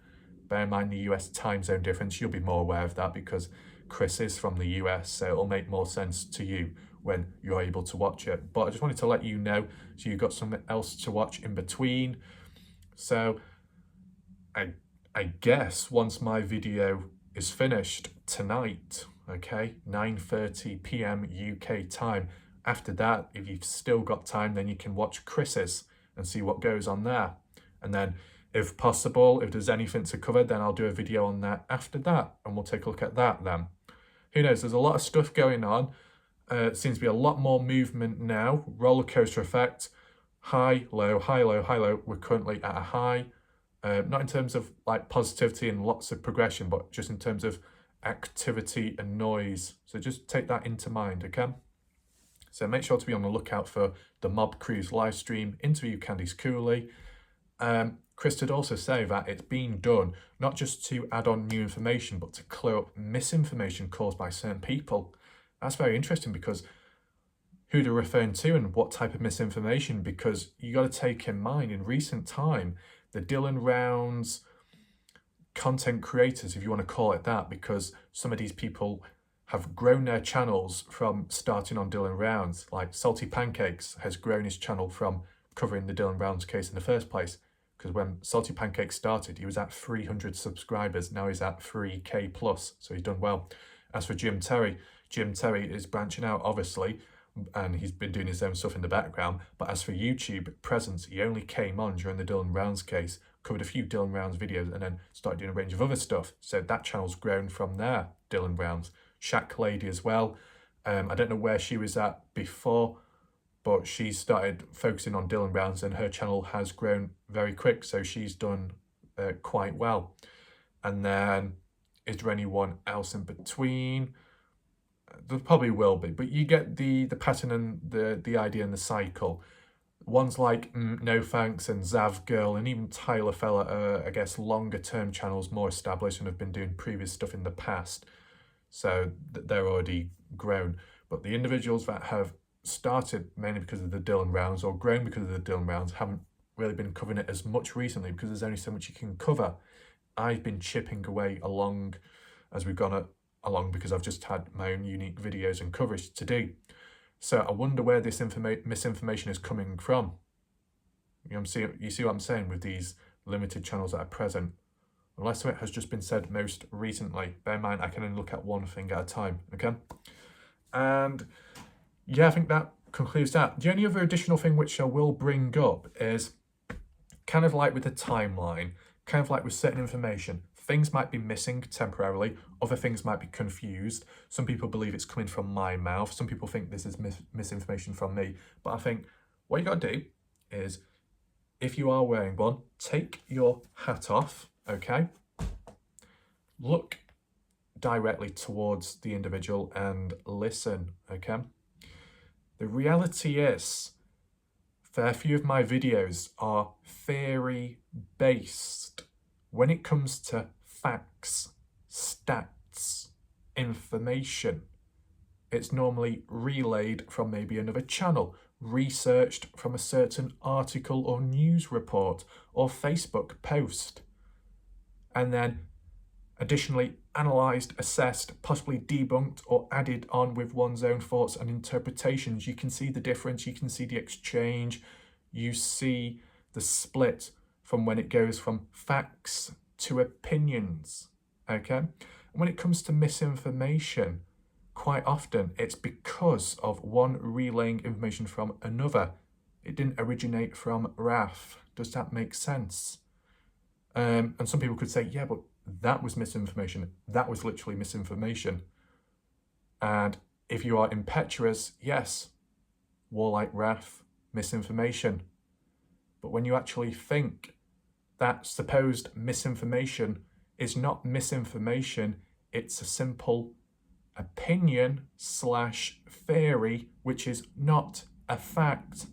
Bear in mind the US time zone difference. You'll be more aware of that because Chris is from the US, so it'll make more sense to you when you're able to watch it. But I just wanted to let you know, so you've got something else to watch in between. So I guess once my video is finished tonight, okay, 9:30 p.m. UK time. After that, if you've still got time, then you can watch Chris's and see what goes on there. And then if possible, if there's anything to cover, then I'll do a video on that after that, and we'll take a look at that then. Who knows, there's a lot of stuff going on. Seems to be a lot more movement now. Roller coaster effect, high, low, high, low, high, low. We're currently at a high. Not in terms of like positivity and lots of progression, but just in terms of activity and noise. So just take that into mind, okay? So make sure to be on the lookout for the Mob Crew's live stream, interview Candice Cooley. Chris did also say that it's being done not just to add on new information, but to clear up misinformation caused by certain people. That's very interesting because who they're referring to and what type of misinformation, because you got to take in mind in recent time, the Dylan Rounds content creators, if you want to call it that, because some of these people have grown their channels from starting on Dylan Rounds. Like Salty Pancakes has grown his channel from covering the Dylan Rounds case in the first place. Because when Salty Pancakes started, he was at 300 subscribers. Now he's at 3K plus, so he's done well. As for Jim Terry is branching out, obviously, and he's been doing his own stuff in the background. But as for YouTube presence, he only came on during the Dylan Rounds case, covered a few Dylan Rounds videos, and then started doing a range of other stuff. So that channel's grown from there, Dylan Rounds. Shack Lady as well. I don't know where she was at before, but she started focusing on Dylan Rounds and her channel has grown very quick, so she's done quite well. And then, is there anyone else in between? There probably will be, but you get the pattern and the idea and the cycle. Ones like No Thanks and Zav Girl and even Tyler Feller are, I guess, longer term channels, more established and have been doing previous stuff in the past. So they're already grown. But the individuals that have started mainly because of the Dylan Rounds or grown because of the Dylan Rounds haven't really been covering it as much recently because there's only so much you can cover. I've been chipping away along as we've gone along because I've just had my own unique videos and coverage to do. So I wonder where this misinformation is coming from. You see what I'm saying with these limited channels that are present. Unless it has just been said most recently. Bear in mind, I can only look at one thing at a time, okay? And yeah, I think that concludes that. The only other additional thing which I will bring up is kind of like with the timeline, kind of like with certain information. Things might be missing temporarily, other things might be confused. Some people believe it's coming from my mouth. Some people think this is misinformation from me. But I think what you got to do is, if you are wearing one, take your hat off, okay? Look directly towards the individual and listen, okay? The reality is, fair few of my videos are theory-based. When it comes to facts, stats, information, it's normally relayed from maybe another channel, researched from a certain article or news report or Facebook post, and then additionally analysed, assessed, possibly debunked or added on with one's own thoughts and interpretations. You can see the difference, you can see the exchange, you see the split from when it goes from facts to opinions, okay? And when it comes to misinformation, quite often it's because of one relaying information from another. It didn't originate from Raf. Does that make sense? And some people could say, yeah, but that was misinformation. That was literally misinformation. And if you are impetuous, yes, warlike Raf, misinformation. But when you actually think that supposed misinformation is not misinformation, it's a simple opinion / theory, which is not a fact.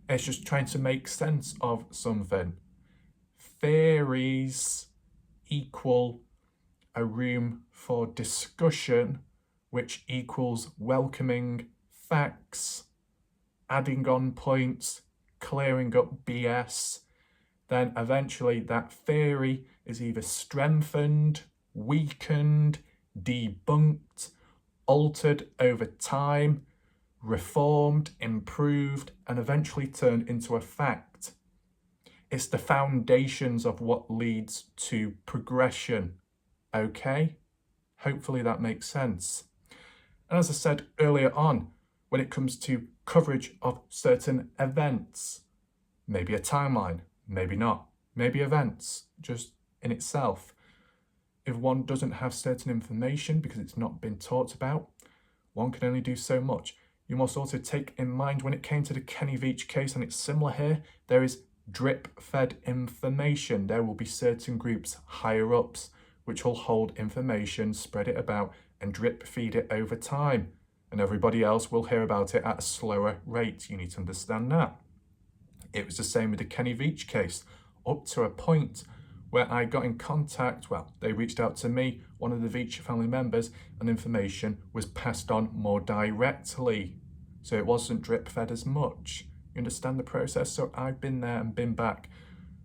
It's just trying to make sense of something. Theories equal a room for discussion, which equals welcoming facts, adding on points, clearing up BS. Then eventually that theory is either strengthened, weakened, debunked, altered over time, reformed, improved, and eventually turned into a fact. It's the foundations of what leads to progression, okay? Hopefully that makes sense. And as I said earlier on, when it comes to coverage of certain events, maybe a timeline, maybe not, maybe events just in itself. If one doesn't have certain information because it's not been talked about, one can only do so much. You must also take in mind when it came to the Kenny Veach case, and it's similar here, there is drip-fed information. There will be certain groups, higher ups, which will hold information, spread it about, and drip feed it over time. And everybody else will hear about it at a slower rate. You need to understand that. It was the same with the Kenny Veach case, up to a point where I got in contact, well, they reached out to me, one of the Veach family members, and information was passed on more directly. So it wasn't drip fed as much. You understand the process? So I've been there and been back.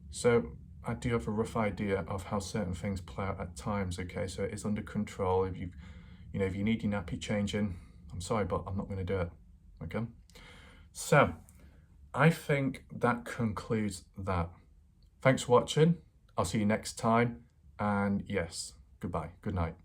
So I do have a rough idea of how certain things play out at times, okay? So it is under control. If you need your nappy changing, I'm sorry, but I'm not going to do it, okay? So I think that concludes that. Thanks for watching. I'll see you next time. And yes, goodbye. Good night.